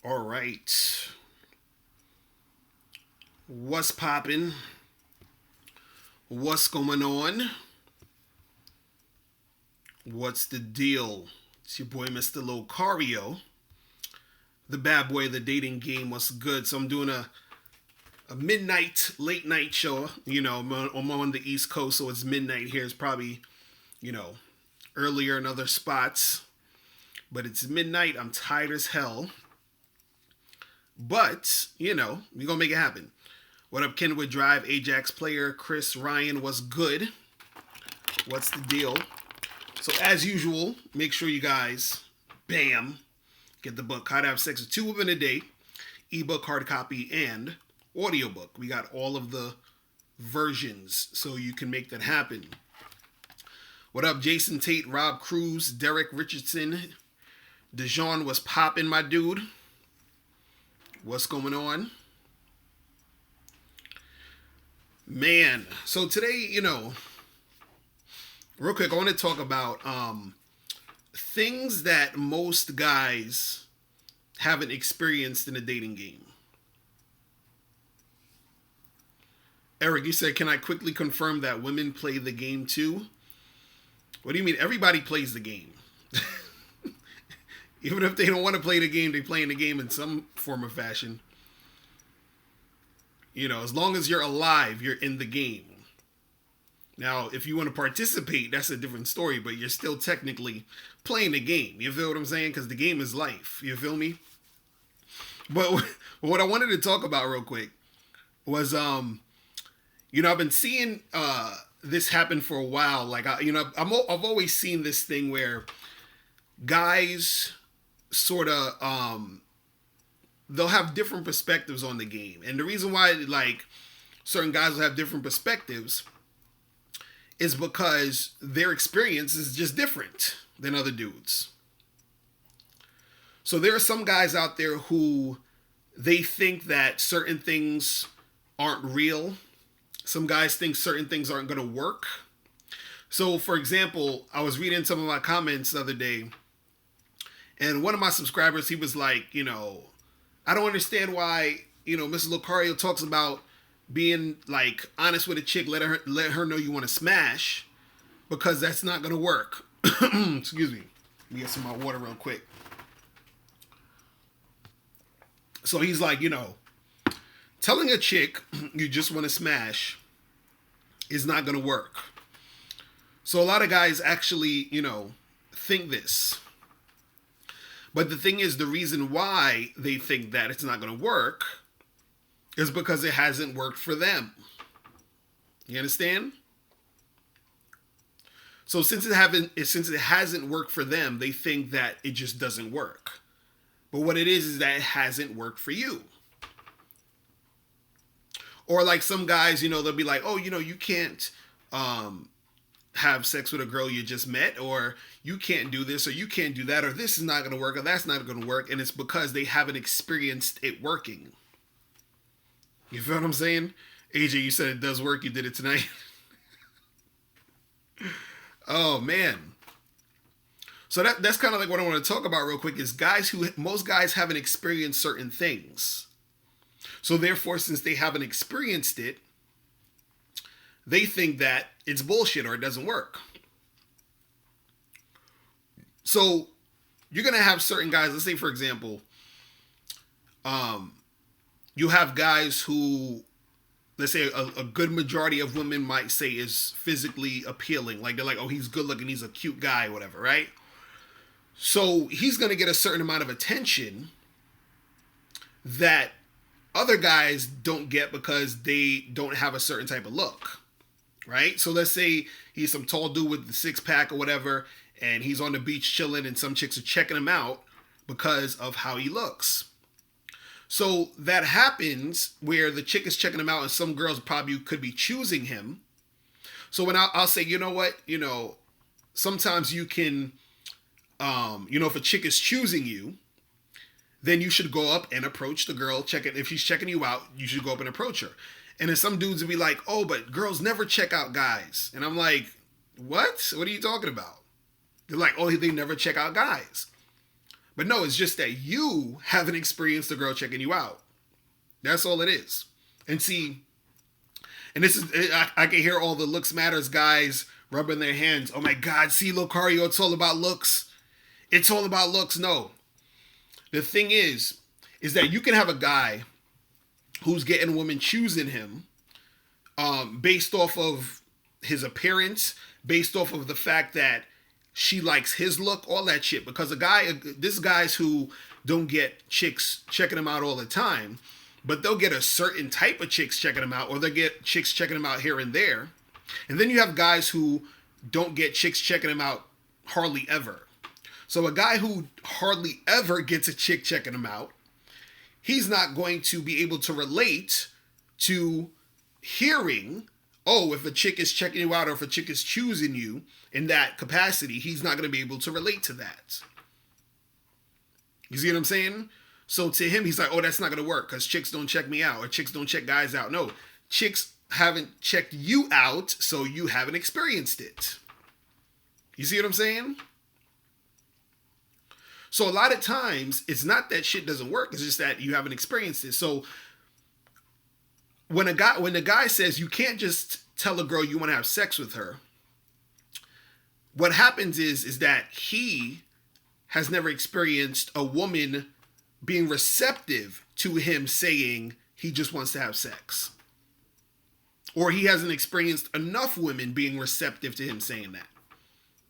All right. What's poppin'? What's going on? What's the deal? It's your boy, Mr. Locario, the bad boy of the dating game. What's good? So I'm doing a midnight, late night show. I'm on the East Coast, so it's midnight here. It's probably, you know, earlier in other spots. But it's midnight. I'm tired as hell. But, we're going to make it happen. What up, Kenwood Drive, Ajax player, Chris Ryan, what's good? What's the deal? So, as usual, make sure you guys, bam, get the book, How to Have Sex with Two Women a Day, ebook, hard copy, and audiobook. We got all of the versions, so you can make that happen. What up, Jason Tate, Rob Cruz, Derek Richardson, Dijon was popping, my dude. What's going on? Man, so today, real quick, I want to talk about things that most guys haven't experienced in a dating game. Eric, you said, can I quickly confirm that women play the game too? What do you mean? Everybody plays the game. Even if they don't want to play the game, they play in the game in some form or fashion. As long as you're alive, you're in the game. Now, if you want to participate, that's a different story, but you're still technically playing the game. You feel what I'm saying? Because the game is life. You feel me? But what I wanted to talk about real quick was, I've been seeing this happen for a while. Like, I've always seen this thing where guys sort of they'll have different perspectives on the game, and the reason why like certain guys will have different perspectives is because their experience is just different than other dudes. So there are some guys out there who they think that certain things aren't real. Some guys think certain things aren't going to work. So for example, I was reading some of my comments the other day, and one of my subscribers, he was like, I don't understand why, Mrs. Locario talks about being like honest with a chick, let her know you want to smash, because that's not gonna work. Excuse me. Let me get some of my water real quick. So he's like, telling a chick you just want to smash is not gonna work. So a lot of guys actually, think this. But the thing is, the reason why they think that it's not going to work is because it hasn't worked for them. You understand? So since it hasn't worked for them, they think that it just doesn't work. But what it is that it hasn't worked for you. Or like some guys, they'll be like, oh, you can't have sex with a girl you just met, or you can't do this, or you can't do that, or this is not going to work, or that's not going to work, and it's because they haven't experienced it working. You feel what I'm saying? AJ, you said it does work. You did it tonight. Oh man. So that's kind of like what I want to talk about real quick is most guys haven't experienced certain things. So therefore, since they haven't experienced it, they think that it's bullshit or it doesn't work. So you're going to have certain guys, let's say for example, you have guys who, let's say a good majority of women might say is physically appealing. Like they're like, oh, he's good looking, he's a cute guy, whatever, right? So he's going to get a certain amount of attention that other guys don't get because they don't have a certain type of look. Right? So let's say he's some tall dude with the six pack or whatever, and he's on the beach chilling, and some chicks are checking him out because of how he looks. So that happens where the chick is checking him out, and some girls probably could be choosing him. So when I'll say, you know what, sometimes you can, if a chick is choosing you, then you should go up and approach the girl. If she's checking you out, you should go up and approach her. And then some dudes would be like, oh, but girls never check out guys. And I'm like, what? What are you talking about? They're like, oh, they never check out guys. But no, it's just that you haven't experienced a girl checking you out. That's all it is. And see, and this is, I can hear all the looks matters guys rubbing their hands. Oh my God, see, Locario, it's all about looks. It's all about looks. No. The thing is that you can have a guy who's getting women choosing him based off of his appearance, based off of the fact that she likes his look, all that shit. Because this guys who don't get chicks checking them out all the time, but they'll get a certain type of chicks checking them out, or they'll get chicks checking them out here and there. And then you have guys who don't get chicks checking them out hardly ever. So a guy who hardly ever gets a chick checking him out, he's not going to be able to relate to hearing, oh, if a chick is checking you out or if a chick is choosing you in that capacity, he's not going to be able to relate to that. You see what I'm saying? So to him, he's like, oh, that's not going to work because chicks don't check me out or chicks don't check guys out. No, chicks haven't checked you out, so you haven't experienced it. You see what I'm saying? So a lot of times, it's not that shit doesn't work. It's just that you haven't experienced it. So when the guy says you can't just tell a girl you want to have sex with her, what happens is that he has never experienced a woman being receptive to him saying he just wants to have sex. Or he hasn't experienced enough women being receptive to him saying that.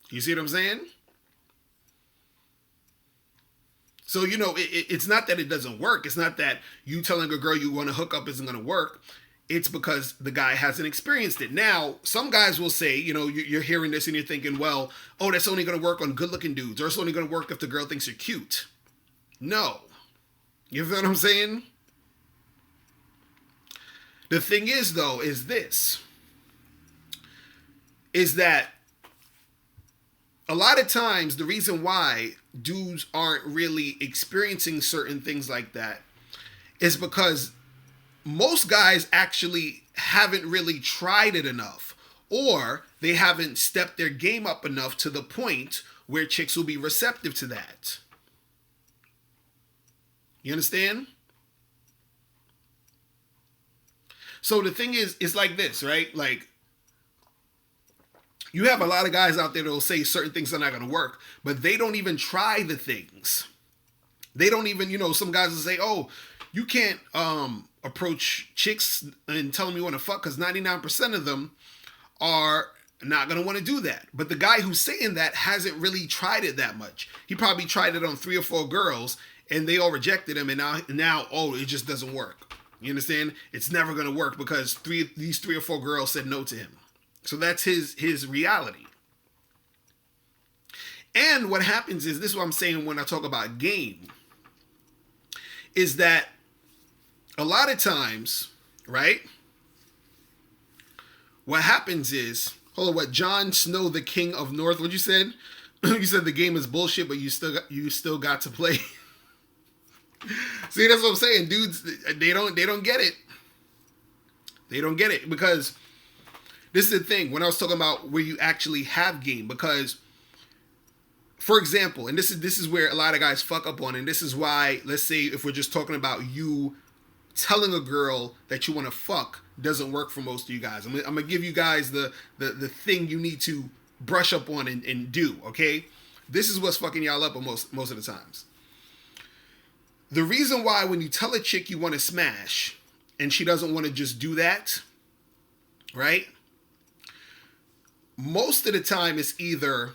You see what I'm saying? So, you know, it's not that it doesn't work. It's not that you telling a girl you want to hook up isn't going to work. It's because the guy hasn't experienced it. Now, some guys will say, you know, you're hearing this and you're thinking, well, oh, that's only going to work on good-looking dudes. Or it's only going to work if the girl thinks you're cute. No. You feel what I'm saying? The thing is, though, is this. Is that a lot of times the reason why dudes aren't really experiencing certain things like that is because most guys actually haven't really tried it enough, or they haven't stepped their game up enough to the point where chicks will be receptive to that. You understand? So the thing is, it's like this, right? Like, you have a lot of guys out there that will say certain things are not going to work, but they don't even try the things. They don't even, you know, some guys will say, oh, you can't approach chicks and tell them you want to fuck because 99% of them are not going to want to do that. But the guy who's saying that hasn't really tried it that much. He probably tried it on 3 or 4 girls and they all rejected him, and now oh, it just doesn't work. You understand? It's never going to work because these 3 or 4 girls said no to him. So that's his reality. And what happens is, this is what I'm saying when I talk about game, is that a lot of times, right, what happens is, hold on, what, Jon Snow, the King of North, what you said? You said the game is bullshit, but you still got to play. See, that's what I'm saying. Dudes, they don't get it. They don't get it because this is the thing. When I was talking about where you actually have game, because, for example, and this is where a lot of guys fuck up on, and this is why, let's say if we're just talking about you telling a girl that you want to fuck doesn't work for most of you guys. I'm gonna give you guys the thing you need to brush up on and do, okay? This is what's fucking y'all up most of the times. The reason why when you tell a chick you want to smash and she doesn't want to just do that, right? Most of the time it's either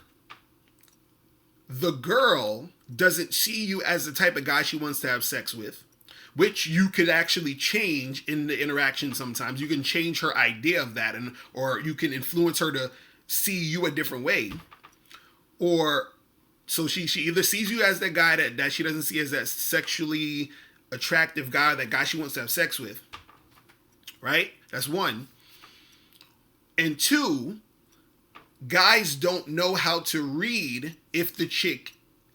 the girl doesn't see you as the type of guy she wants to have sex with, which you could actually change in the interaction sometimes. You can change her idea of that, or you can influence her to see you a different way. Or so she either sees you as that guy that she doesn't see as that sexually attractive guy, that guy she wants to have sex with. Right? That's one. And 2, guys don't know how to read if the chick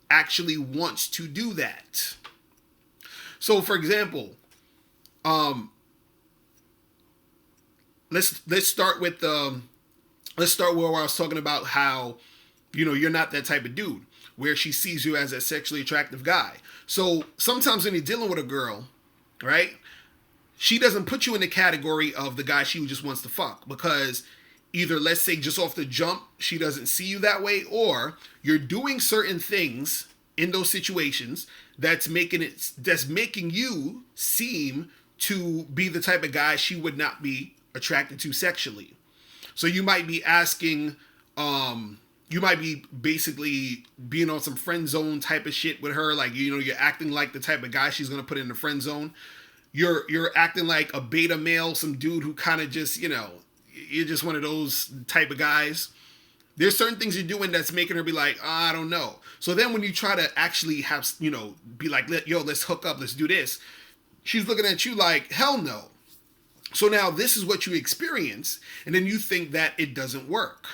actually wants to do that. So, for example, let's start where I was talking about how, you know, you're not that type of dude. where she sees you as a sexually attractive guy. So sometimes when you're dealing with a girl, right, she doesn't put you in the category of the guy she just wants to fuck, because either, let's say, just off the jump, she doesn't see you that way, or you're doing certain things in those situations that's making you seem to be the type of guy she would not be attracted to sexually. So you might be asking, you might be basically being on some friend zone type of shit with her, like, you know, you're acting like the type of guy she's gonna put in the friend zone. You're acting like a beta male, some dude who kind of just, you know, you're just one of those type of guys. There's certain things you're doing that's making her be like, oh, I don't know. So then when you try to actually have, you know, be like, yo, let's hook up, let's do this, she's looking at you like, hell no. So now this is what you experience, and then you think that it doesn't work.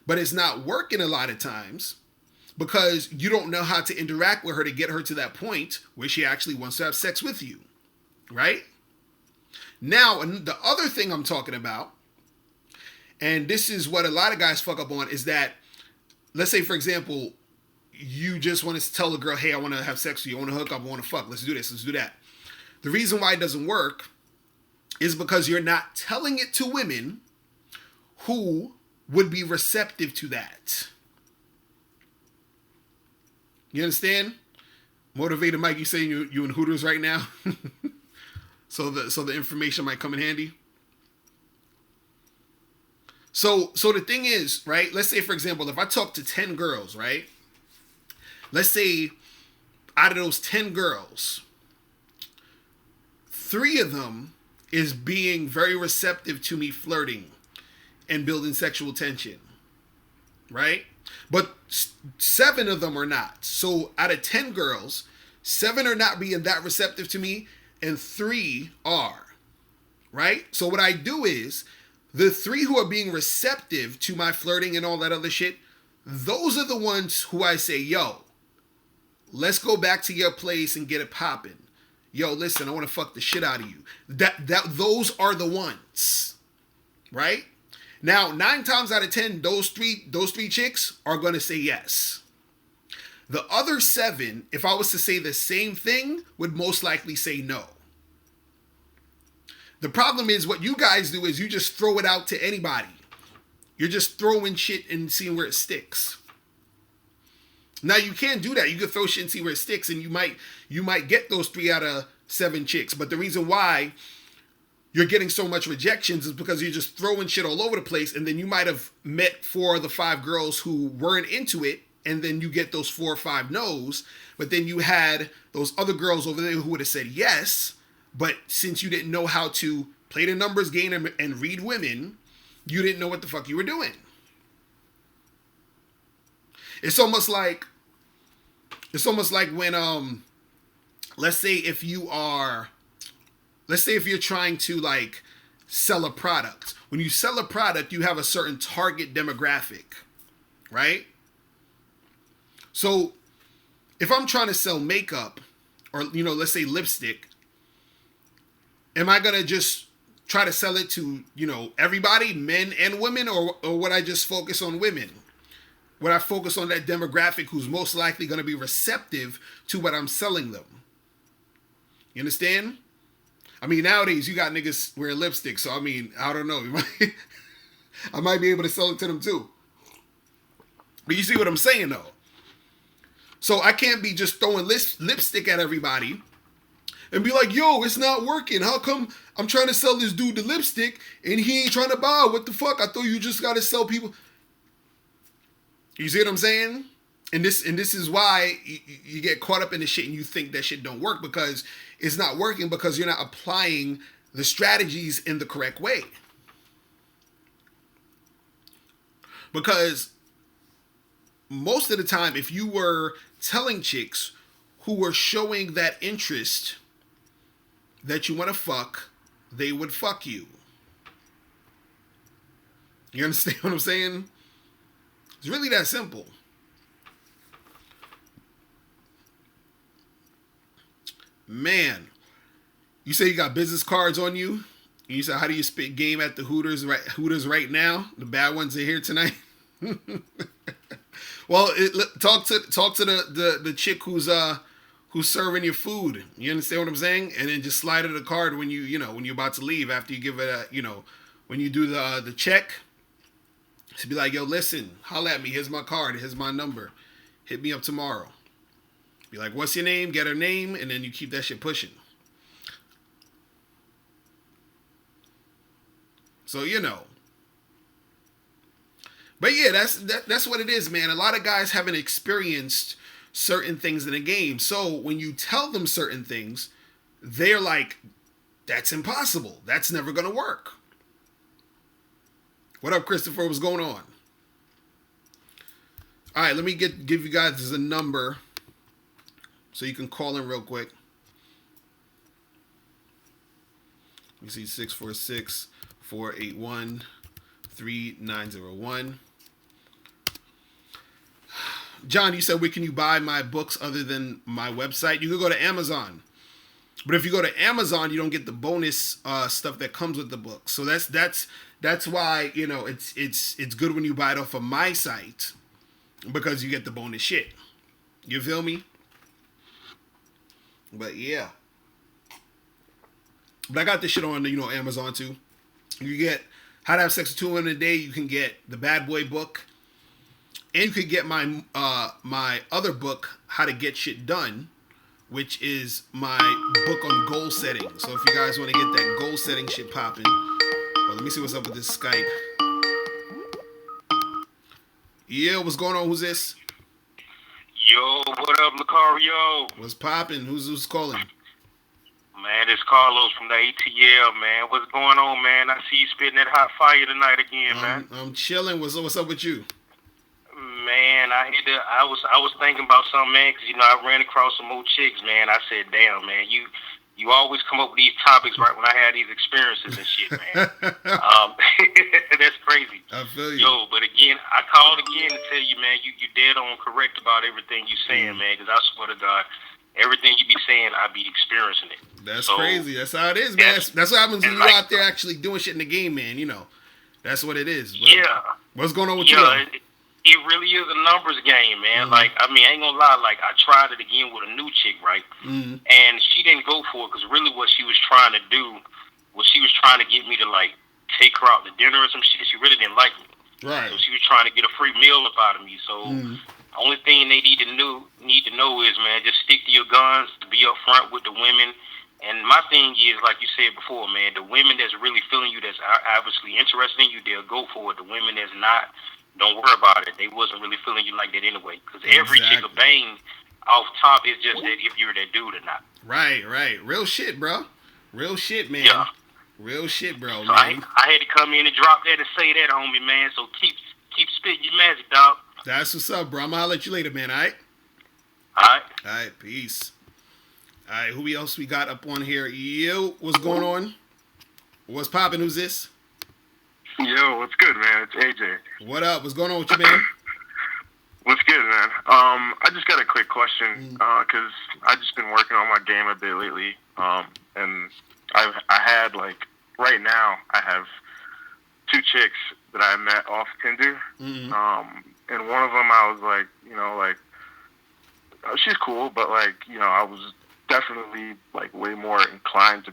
But it's not working a lot of times because you don't know how to interact with her to get her to that point where she actually wants to have sex with you, right? Now, and the other thing I'm talking about, and this is what a lot of guys fuck up on, is that, let's say, for example, you just want to tell a girl, hey, I want to have sex with you, I want to hook up, I want to fuck, let's do this, let's do that. The reason why it doesn't work is because you're not telling it to women who would be receptive to that. You understand? Motivated Mike, you saying you in Hooters right now? so the information might come in handy. So the thing is, right, let's say, for example, if I talk to 10 girls, right, let's say out of those 10 girls, 3 of them is being very receptive to me flirting and building sexual tension, right? But 7 of them are not. So out of 10 girls, 7 are not being that receptive to me and 3 are, right? So what I do is, the 3 who are being receptive to my flirting and all that other shit, those are the ones who I say, yo, let's go back to your place and get it popping. Yo, listen, I want to fuck the shit out of you. Those are the ones, right? Now, 9 times out of 10, those three chicks are going to say yes. The other 7, if I was to say the same thing, would most likely say no. The problem is, what you guys do is you just throw it out to anybody. You're just throwing shit and seeing where it sticks. Now, you can't do that. You can throw shit and see where it sticks, and you might get those 3 out of 7 chicks. But the reason why you're getting so much rejections is because you're just throwing shit all over the place, and then you might have met 4 of the 5 girls who weren't into it, and then you get those 4 or 5 no's. But then you had those other girls over there who would have said yes, but since you didn't know how to play the numbers game and read women, you didn't know what the fuck you were doing. It's almost like when let's say if you're trying to like sell a product. When you sell a product, you have a certain target demographic, right? So if I'm trying to sell makeup, or, you know, let's say lipstick, am I going to just try to sell it to, you know, everybody, men and women, or would I just focus on women? Would I focus on that demographic who's most likely going to be receptive to what I'm selling them? You understand? I mean, nowadays you got niggas wearing lipstick, so I mean, I don't know. I might be able to sell it to them too. But you see what I'm saying, though? So I can't be just throwing lipstick at everybody and be like, yo, it's not working. How come I'm trying to sell this dude the lipstick and he ain't trying to buy? What the fuck? I thought you just got to sell people. You see what I'm saying? And this is why you get caught up in the shit and you think that shit don't work, because it's not working because you're not applying the strategies in the correct way. Because most of the time, if you were telling chicks who were showing that interest that you want to fuck, they would fuck you. You understand what I'm saying? It's really that simple. Man, you say you got business cards on you, and you say, how do you spit game at the Hooters right now? The bad ones are here tonight. Well, talk to the chick who's serving your food. You understand what I'm saying? And then just slide her the card when when you're about to leave after you give it when you do the check. She'd be like, yo, listen, holla at me. Here's my card. Here's my number. Hit me up tomorrow. Be like, what's your name? Get her name, and then you keep that shit pushing. So But yeah, that's what it is, man. A lot of guys haven't experienced certain things in a game. So when you tell them certain things, they're like, that's impossible. That's never gonna work. What up, Christopher? What's going on? All right, let me give you guys a number so you can call in real quick. You see 646-481-3901. John, you said, where can you buy my books other than my website? You could go to Amazon. But if you go to Amazon, you don't get the bonus stuff that comes with the book. So that's why, it's good when you buy it off of my site, because you get the bonus shit. You feel me? But yeah. But I got this shit on Amazon too. You get How to Have Sex with 2 Women a Day. You can get the Bad Boy book. And you could get my my other book, How to Get Shit Done, which is my book on goal setting. So if you guys want to get that goal setting shit popping, well, let me see what's up with this Skype. Yeah, what's going on? Who's this? Yo, what up, Locario? What's popping? Who's calling? Man, it's Carlos from the ATL, man. What's going on, man? I see you spitting that hot fire tonight again, man. I'm chilling. What's up with you? Man, I was thinking about something, man, because I ran across some old chicks, man. I said, damn, man, you always come up with these topics right when I had these experiences and shit, man. That's crazy. I feel you. Yo, but again, I called again to tell you, man, you dead on correct about everything you saying, man, because I swear to God, everything you be saying, I be experiencing it. That's crazy. That's how it is, man. That's what happens when you're out there actually doing shit in the game, man. That's what it is. But yeah. What's going on with you? It really is a numbers game, man. Mm-hmm. I ain't gonna lie. I tried it again with a new chick, right? Mm-hmm. And she didn't go for it because really what she was trying to do was she was trying to get me to, take her out to dinner or some shit. She really didn't like me. Right. So she was trying to get a free meal up out of me. So the only thing they need to know is, man, just stick to your guns, to be upfront with the women. And my thing is, like you said before, man, the women that's really feeling you, that's obviously interested in you, they'll go for it. The women that's not, don't worry about it. They wasn't really feeling you like that anyway. Because every chick of bang off top is just that if you're that dude or not. Right. Real shit, bro. Real shit, man. Yeah. Real shit, bro. So man. I had to come in and drop that and say that, homie, man. So keep spitting your magic, dog. That's what's up, bro. I'm gonna holler at you later, man. All right? All right, peace. All right, who else we got up on here? Yo, what's going on? What's poppin'? Who's this? Yo, what's good, man? It's AJ. What up? What's going on with you, man? What's good, man? I just got a quick question, because I just been working on my game a bit lately, and I had, right now, I have 2 chicks that I met off Tinder, and one of them I was she's cool, but, I was definitely, way more inclined to,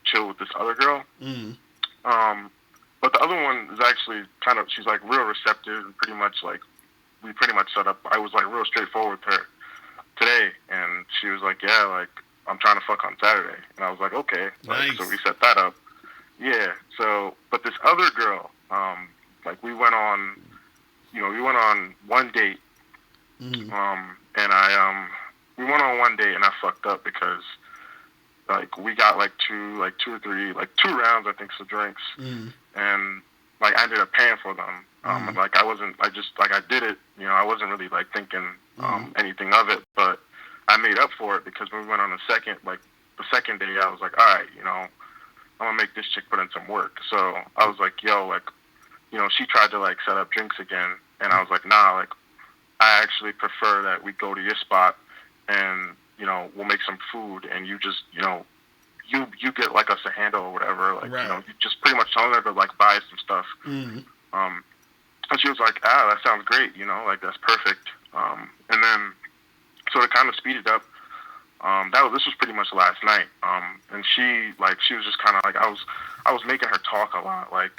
chill with this other girl, but the other one is actually she's, real receptive and pretty much, we pretty much set up. I was, real straightforward with her today, and she was like, yeah, I'm trying to fuck on Saturday. And I was like, okay. Nice. So we set that up. Yeah, so, but this other girl, we went on, we went on one date, and we went on one date, and I fucked up because, we got, 2 or 3, 2 rounds, I think, of drinks, and, I ended up paying for them. And, I did it, I wasn't really, thinking anything of it, but I made up for it because when we went on the second day, I was like, all right, I'm going to make this chick put in some work. So I was like, yo, she tried to, set up drinks again, and I was like, nah, I actually prefer that we go to your spot and, we'll make some food, and you just, you get, us a handle or whatever, right. You just pretty much telling her to, buy some stuff. And she was like, that sounds great, that's perfect. And then, so to kind of speed it up, this was pretty much last night. And she was just kind of like, I was making her talk a lot. Like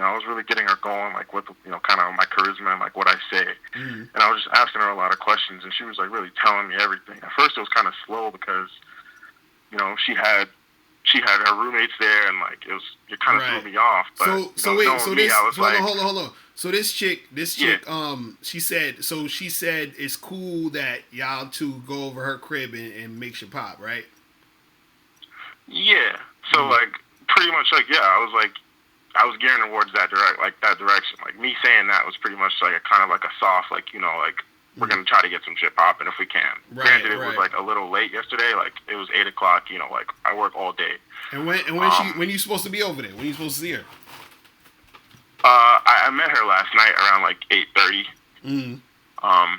I was really getting her going, like with, kind of my charisma and like what I say. Mm-hmm. And I was just asking her a lot of questions, and she was like really telling me everything. At first it was kind of slow because, she had her roommates there, and like it kind of threw me off. But hold on. So this chick, yeah. she said it's cool that y'all two go over her crib and make your pop, right? Yeah. So like pretty much like I was gearing towards that direction. Like me saying that was pretty much like a kind of like a soft, like we're gonna try to get some shit popping if we can. Right, Granted, it was like a little late yesterday. Like it was 8 o'clock. Like I work all day. And when you supposed to be over there? When you supposed to see her? I met her last night around like 8:30. Mm-hmm.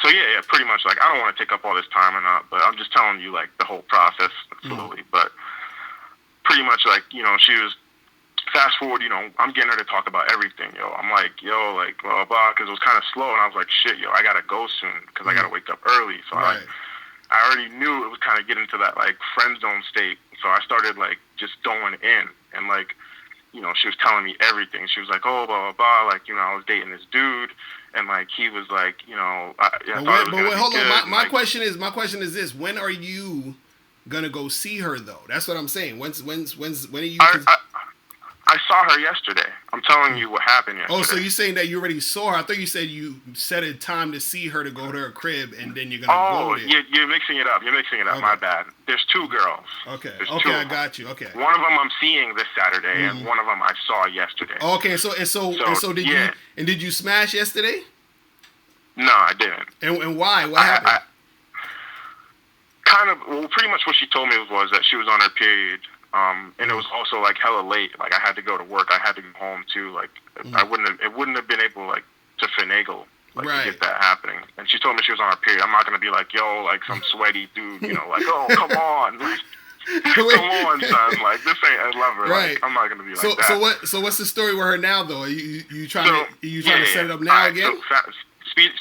So yeah, pretty much like I don't want to take up all this time or not, but I'm just telling you like the whole process slowly. Mm-hmm. But pretty much like she was. Fast forward, I'm getting her to talk about everything, I'm like, like, blah, blah, because it was kind of slow, and I was like, shit, I gotta go soon, because I gotta wake up early, so I already knew it was kind of getting to that, like, friend zone state, so I started, like, just going in, and, like, she was telling me everything, she was like, oh, blah, blah, blah, like, I was dating this dude, and, like, he was like, hold on, my question is this, when are you gonna go see her, though? That's what I'm saying, when are you... I saw her yesterday. I'm telling you what happened yesterday. Oh, so you're saying that you already saw her? I thought you said you set a time to see her to go to her crib, and then you're going to go there. Oh, you're mixing it up. Okay. My bad. There's 2 girls. Okay. There's okay, I got you. Okay. One of them I'm seeing this Saturday, and one of them I saw yesterday. Okay, so did you smash yesterday? No, I didn't. And why? What happened? Pretty much what she told me was that she was on her period. And it was also like hella late. Like I had to go to work. I had to go home too. Like it wouldn't have been able like to finagle to get that happening. And she told me she was on her period. I'm not gonna be like, yo, like some sweaty dude, like, oh, come on, like, come on, son, like this ain't. I love her. Right. Like, I'm not gonna be like that. So what's the story with her now though? Are you trying to set it up now again?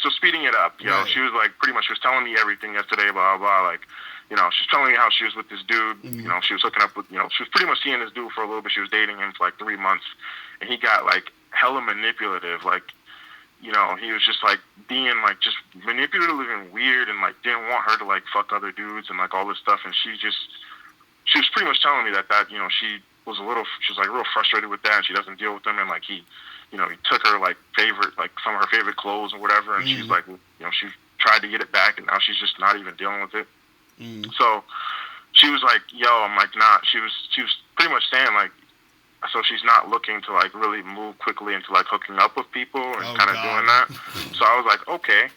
So speeding it up, she was like pretty much she was telling me everything yesterday, blah blah, like. She's telling me how she was with this dude. Mm-hmm. She was hooking up with, she was pretty much seeing this dude for a little bit. She was dating him for like 3 months, and he got like hella manipulative. Like, he was just like being like just manipulative and weird, and like didn't want her to like fuck other dudes and like all this stuff. And she was pretty much telling me that she was like real frustrated with that, and she doesn't deal with them. And like he took her like some of her favorite clothes and whatever, and she's like, she tried to get it back, and now she's just not even dealing with it. So she was like, yo, I'm like, nah. She was pretty much saying like, so she's not looking to like really move quickly into like hooking up with people and kind of doing that. So I was like, okay.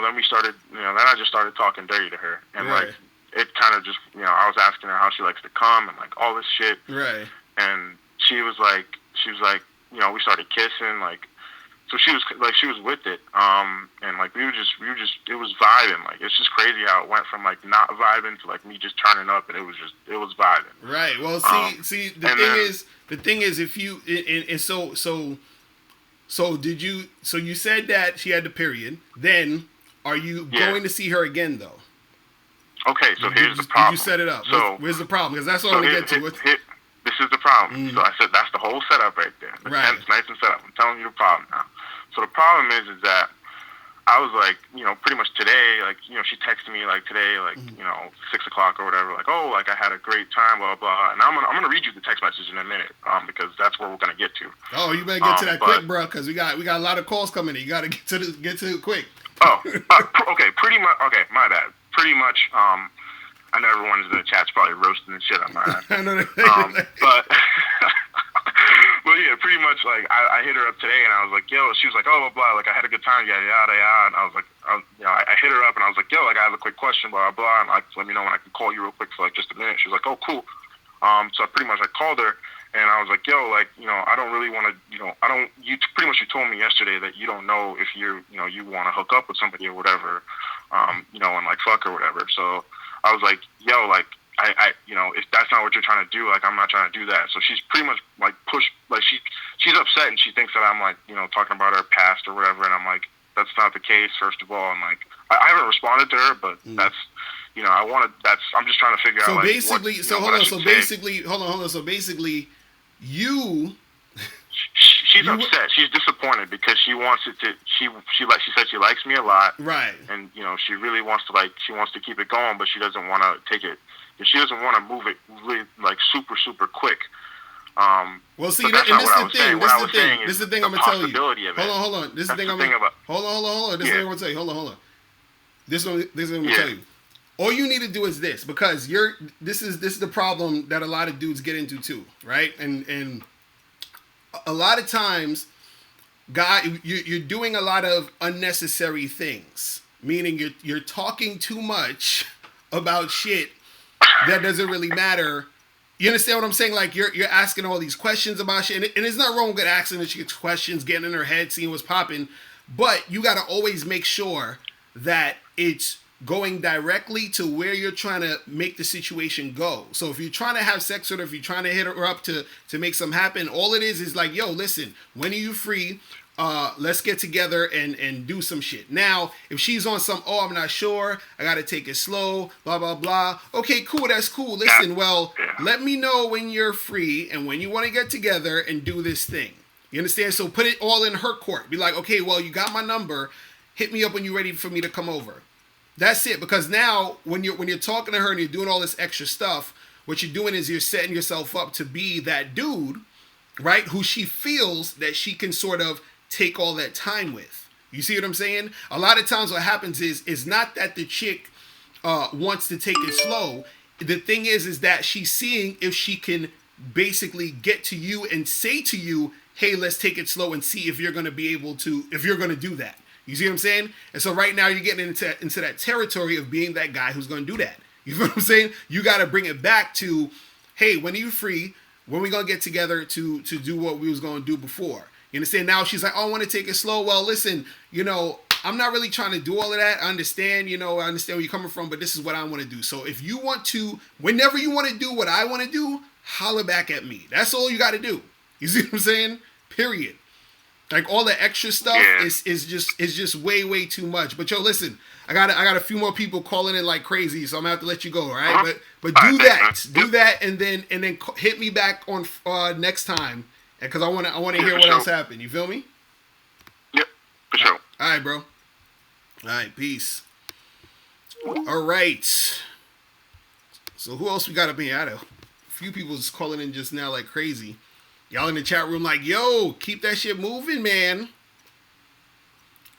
Then we started, then I just started talking dirty to her, and like it kind of just, I was asking her how she likes to come and like all this shit. Right. And she was like, we started kissing, like. So she was with it, and like we were just, it was vibing. Like it's just crazy how it went from like not vibing to like me just turning up, and it was vibing. Right. Well, see, the thing is, if you and so did you? So you said that she had the period. Then are you going to see her again though? Okay, so here's the problem. Did you set it up? So where's the problem? Because that's what I'm gonna get to. This is the problem. So I said that's the whole setup right there. The tent's nice and set up. I'm telling you the problem now. So the problem is that I was like, pretty much today, like, she texted me like today, like, 6 o'clock or whatever, like, oh, like I had a great time, blah, blah. And I'm gonna read you the text message in a minute, because that's where we're gonna get to. Oh, you better get to that quick, bro, because we got a lot of calls coming in. You gotta get to it quick. Oh, okay, pretty much. Okay, my bad. Pretty much. I know everyone's in the chat's probably roasting the shit on my ass. I know but yeah, pretty much like I hit her up today, and I was like, yo, she was like, oh, blah, blah, like I had a good time, yada yada yada, and I was like, I hit her up, and I was like, yo, like I have a quick question, blah blah, and like let me know when I can call you real quick for like just a minute. She was like, oh, cool. So I pretty much called her, and I was like, yo, like I don't really want to, you pretty much you told me yesterday that you don't know if you want to hook up with somebody or whatever, and like fuck or whatever. So I was like, yo, like. I if that's not what you're trying to do, like I'm not trying to do that. So she's pretty much like pushed, like she she's upset and she thinks that I'm like, talking about her past or whatever, and I'm like, that's not the case. First of all, and like, I haven't responded to her, but that's, I'm just trying to figure out. Like, basically, hold on. So basically, you. She's upset. She's disappointed because she wants it to. She said she likes me a lot, right? And she really wants to keep it going, but she doesn't want to take it. She doesn't want to move it really like super quick. Well, see, this is the thing I'm gonna tell you. Hold on. This is the thing I'm gonna hold on. This is the thing I'm gonna tell you. Hold on. This is what I'm gonna tell you. All you need to do is this, because this is the problem that a lot of dudes get into too, right? And a lot of times, you're doing a lot of unnecessary things, meaning you're talking too much about shit that doesn't really matter. You understand what I'm saying? Like, you're asking all these questions about shit, and it's not wrong with asking the questions, getting in her head, seeing what's popping, but you got to always make sure that it's going directly to where you're trying to make the situation go. So if you're trying to have sex with her, if you're trying to hit her up to make something happen, all it is like, yo, listen, when are you free? Let's get together and do some shit. Now, if she's on some, I'm not sure, I gotta take it slow, blah, blah, blah. Okay, cool, that's cool. Listen, well, let me know when you're free and when you want to get together and do this thing. You understand? So put it all in her court. Be like, okay, well, you got my number. Hit me up when you're ready for me to come over. That's it. Because now, when you're talking to her and you're doing all this extra stuff, what you're doing is you're setting yourself up to be that dude, right, who she feels that she can sort of take all that time with. You see what I'm saying? A lot of times what happens is not that the chick wants to take it slow. The thing is that she's seeing if she can basically get to you and say to you, hey, let's take it slow and see if you're going to be able to, if you're going to do that. You see what I'm saying? And so right now you're getting into that territory of being that guy who's going to do that. You know what I'm saying? You got to bring it back to, hey, when are you free? When we going to get together to do what we was going to do before? You understand? Now she's like, I want to take it slow. Well, listen, I'm not really trying to do all of that. I understand, I understand where you're coming from, but this is what I want to do. So if you want to, whenever you want to do what I want to do, holler back at me. That's all you got to do. You see what I'm saying? Period. Like, all the extra stuff is just way too much. But yo, listen, I got a few more people calling in like crazy, so I'm gonna have to let you go, all right? But do that, and then hit me back on next time, because I want to hear what else happened. You feel me? Yep, for sure. All right, bro. All right, peace. All right. So who else we got up in here? I had a few people just calling in just now like crazy. Y'all in the chat room like, yo, keep that shit moving, man.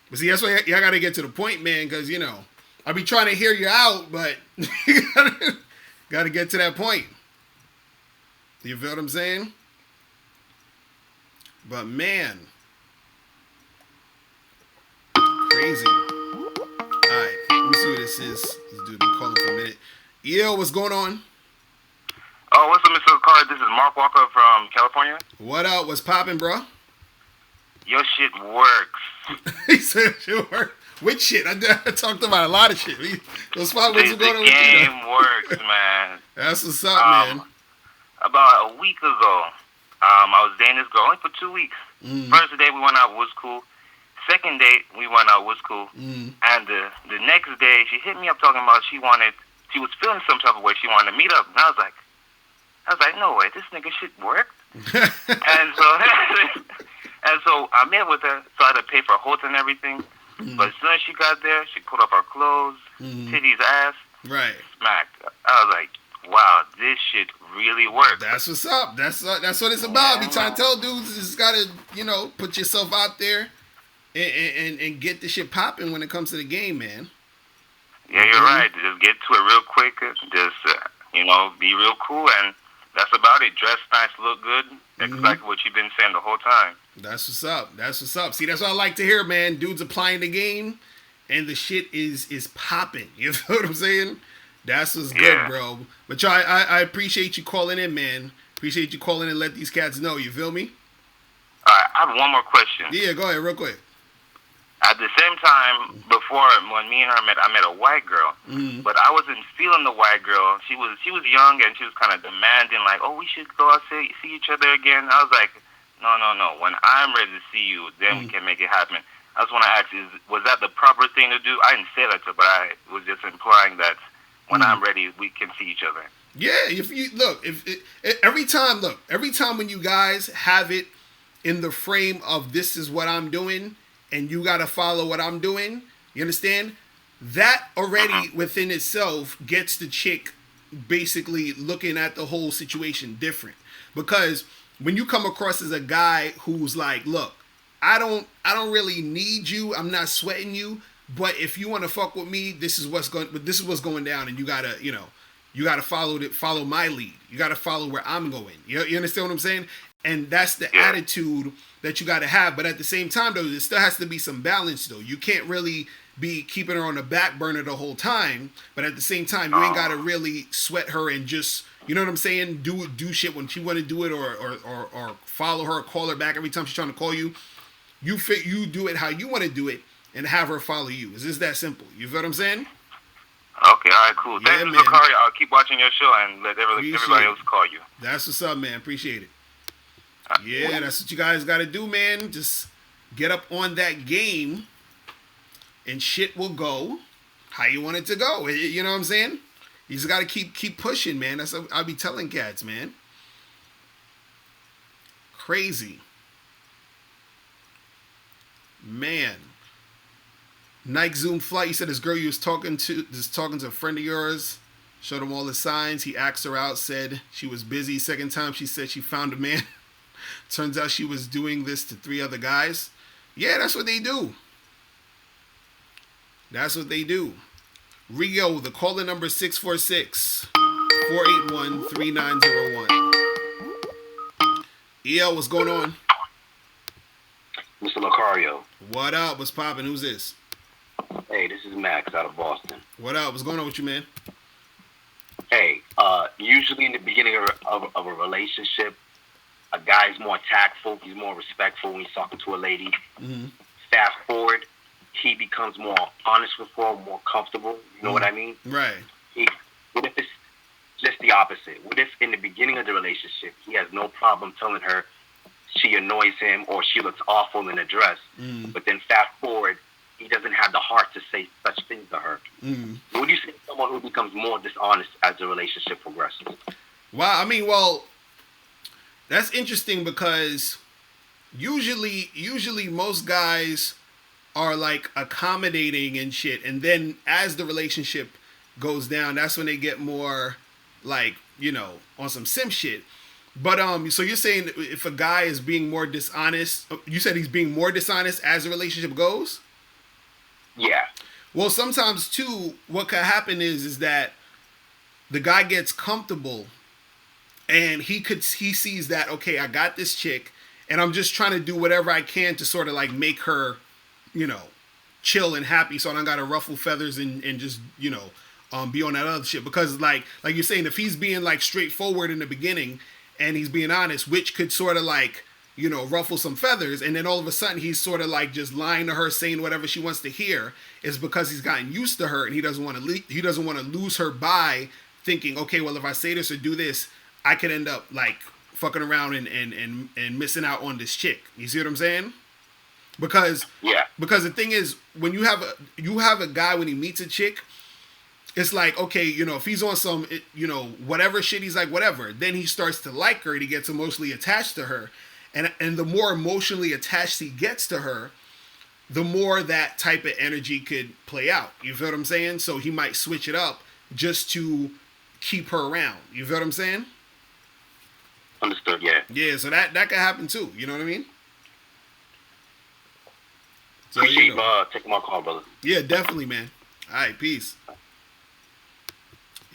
But see, that's why y'all got to get to the point, man, because, I be trying to hear you out, but you got to get to that point. You feel what I'm saying? But, man. Crazy. All right, let me see what this is. This dude been calling for a minute. Yo, what's going on? Oh, what's up, Mr. Card? This is Mark Walker from California. What up? What's poppin', bro? Your shit works. He said shit works. Which shit? I talked about a lot of shit. What's going on with you? The game works, man. That's what's up, man. About a week ago, I was dating this girl only for 2 weeks. First day we went out was cool. Second date we went out was cool. And the next day she hit me up talking about she was feeling some type of way. She wanted to meet up, and I was like, no way, this nigga shit worked. and so I met with her, so I had to pay for a hotel and everything. But as soon as she got there, she put up her clothes, titties, ass, right, smacked. I was like, wow, this shit really works. That's what's up. That's what it's about. Be trying to tell dudes, you just gotta, put yourself out there and get the shit popping when it comes to the game, man. Yeah, you're right. Just get to it real quick. Just be real cool, and that's about it. Dress nice, look good. Exactly what you've been saying the whole time. That's what's up. See, that's what I like to hear, man. Dudes applying the game, and the shit is popping. You know what I'm saying? That's what's good, bro. But y'all, I appreciate you calling in, man. Appreciate you calling in. Let these cats know. You feel me? All right, I have one more question. Yeah, go ahead, real quick. At the same time, before when me and her met, I met a white girl, but I wasn't feeling the white girl. She was young and she was kind of demanding, like, "Oh, we should go out see each other again." I was like, No. When I'm ready to see you, then we can make it happen. I just want to ask: was that the proper thing to do? I didn't say that, but I was just implying that when I'm ready, we can see each other. Yeah, if you look, every time when you guys have it in the frame of this is what I'm doing, and you gotta follow what I'm doing, you understand? That already within itself gets the chick basically looking at the whole situation different. Because when you come across as a guy who's like, look, I don't really need you, I'm not sweating you, but if you want to fuck with me, this is what's going down, and you gotta, you gotta follow my lead. You gotta follow where I'm going. You understand what I'm saying? And that's the attitude that you gotta have. But at the same time, though, there still has to be some balance, though. You can't really be keeping her on the back burner the whole time. But at the same time, you ain't gotta really sweat her and just, you know what I'm saying? Do shit when she want to do it, or follow her, or call her back every time she's trying to call you. You do it how you want to do it, and have her follow you. It's just that simple. You feel what I'm saying? Okay, all right, cool. Thanks, Locario. I'll keep watching your show and let everybody else call you. That's what's up, man. Appreciate it. Yeah, that's what you guys got to do, man. Just get up on that game, and shit will go how you want it to go. You know what I'm saying? You just got to keep pushing, man. That's what I'll be telling cats, man. Crazy. Man. Nike Zoom flight. You said this girl you was talking to a friend of yours. Showed him all the signs. He asked her out. Said she was busy. Second time she said she found a man. Turns out she was doing this to 3 other guys. Yeah, that's what they do. That's what they do. Rio, the caller number 646-481-3901. EL, what's going on? Mr. Locario. What up? What's poppin'? Who's this? Hey, this is Max out of Boston. What up? What's going on with you, man? Hey, usually in the beginning of a relationship, a guy's more tactful, he's more respectful when he's talking to a lady. Mm-hmm. Fast forward, he becomes more honest with her, more comfortable. You know what I mean? Right. What if it's just the opposite? What if in the beginning of the relationship, he has no problem telling her she annoys him or she looks awful in a dress, but then fast forward, he doesn't have the heart to say such things to her. What do you say to someone who becomes more dishonest as the relationship progresses? Wow, I mean, well, that's interesting because usually most guys are like accommodating and shit, and then as the relationship goes down, that's when they get more like, on some simp shit. But so you're saying if a guy is being more dishonest, you said he's being more dishonest as the relationship goes? Yeah. Well, sometimes too, what could happen is that the guy gets comfortable, and he sees that, okay, I got this chick, and I'm just trying to do whatever I can to sort of like make her, chill and happy, so I don't gotta ruffle feathers and just be on that other shit. Because like you're saying, if he's being like straightforward in the beginning and he's being honest, which could sort of like ruffle some feathers, and then all of a sudden he's sort of like just lying to her, saying whatever she wants to hear, is because he's gotten used to her, and he doesn't want to lose her by thinking, okay, well, if I say this or do this, I could end up like fucking around and missing out on this chick. You see what I'm saying? Because the thing is, when you have a guy, when he meets a chick, it's like, okay, if he's on some, whatever shit, he's like, whatever. Then he starts to like her, and he gets emotionally attached to her. And the more emotionally attached he gets to her, the more that type of energy could play out. You feel what I'm saying? So he might switch it up just to keep her around. You feel what I'm saying? Understood, yeah. Yeah, so that could happen too. You know what I mean? So, appreciate you taking my call, brother. Yeah, definitely, man. All right, peace.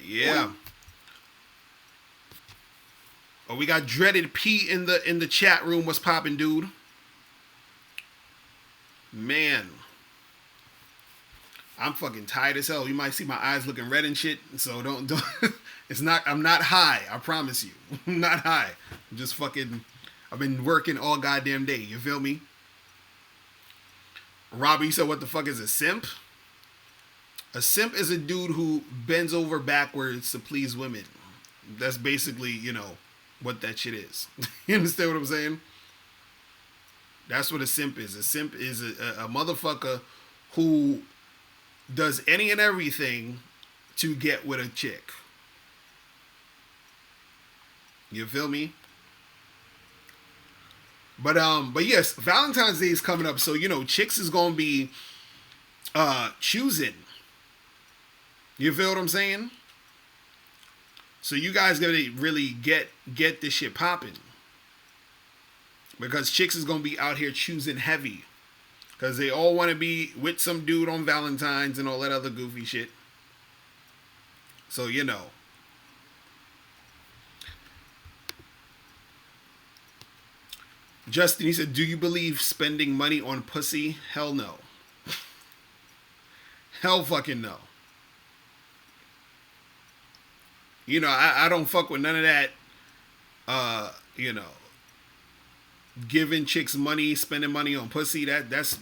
Yeah. Oh, we got Dreaded P in the chat room. What's poppin', dude? Man, I'm fucking tired as hell. You might see my eyes looking red and shit. So don't. It's not. I'm not high. I promise you. I'm not high. I'm just fucking. I've been working all goddamn day. You feel me? Robbie, you said what the fuck is a simp? A simp is a dude who bends over backwards to please women. That's basically, what that shit is. You understand what I'm saying? That's what a simp is. A simp is a motherfucker who does any and everything to get with a chick. You feel me? But yes, Valentine's Day is coming up, so chicks is gonna be choosing. You feel what I'm saying? So you guys gotta really get this shit popping. Because chicks is gonna be out here choosing heavy. Because they all want to be with some dude on Valentine's and all that other goofy shit. So, Justin, he said, do you believe spending money on pussy? Hell no. Hell fucking no. I don't fuck with none of that, giving chicks money, spending money on pussy. That's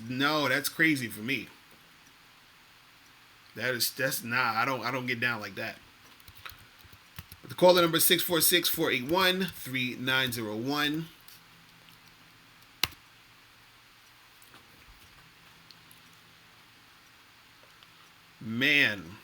crazy for me. That's I don't get down like that. The caller number 646-481-3901. Man.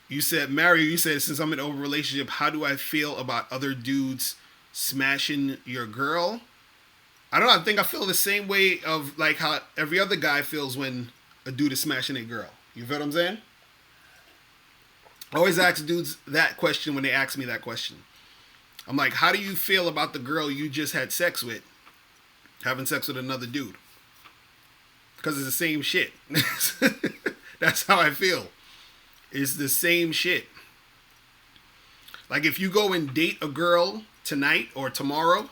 You said, Mario, since I'm in an open relationship, how do I feel about other dudes smashing your girl? I don't know. I think I feel the same way of like how every other guy feels when a dude is smashing a girl. You feel what I'm saying? I always ask dudes that question when they ask me that question. I'm like, how do you feel about the girl you just had sex with having sex with another dude? Because it's the same shit. That's how I feel. It's the same shit. Like if you go and date a girl tonight or tomorrow,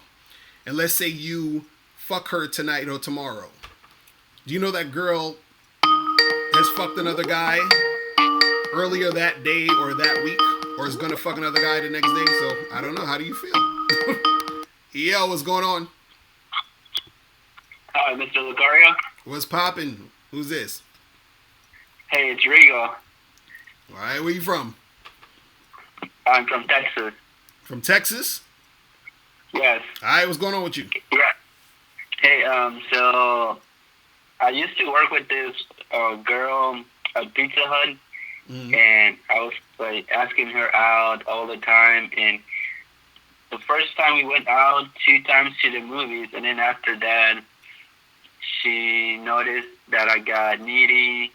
and let's say you fuck her tonight or tomorrow, do you know that girl has fucked another guy earlier that day or that week, or is gonna fuck another guy the next day? So I don't know. How do you feel? Yo, what's going on? Hi, Mr. Locario. What's poppin'? Who's this? Hey, it's Rigo. All right, where you from? I'm from Texas. From Texas? Yes. All right, what's going on with you? Yeah. Hey, so I used to work with this girl at Pizza Hut, and I was like asking her out all the time. And the first time we went out 2 times to the movies, and then after that, she noticed that I got needy,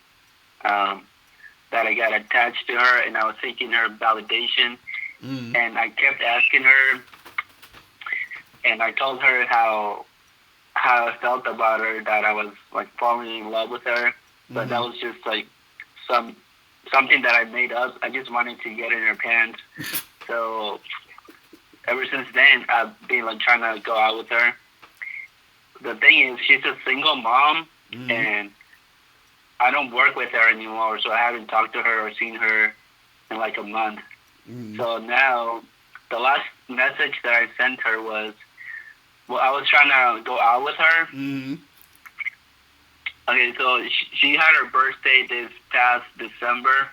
that I got attached to her, and I was seeking her validation. And I kept asking her, and I told her how I felt about her, that I was like falling in love with her, but that was just like something that I made up. I just wanted to get in her pants. So ever since then, I've been like trying to go out with her. The thing is, she's a single mom, and I don't work with her anymore, so I haven't talked to her or seen her in like a month. So now, the last message that I sent her was, well, I was trying to go out with her. Okay, so she had her birthday this past December,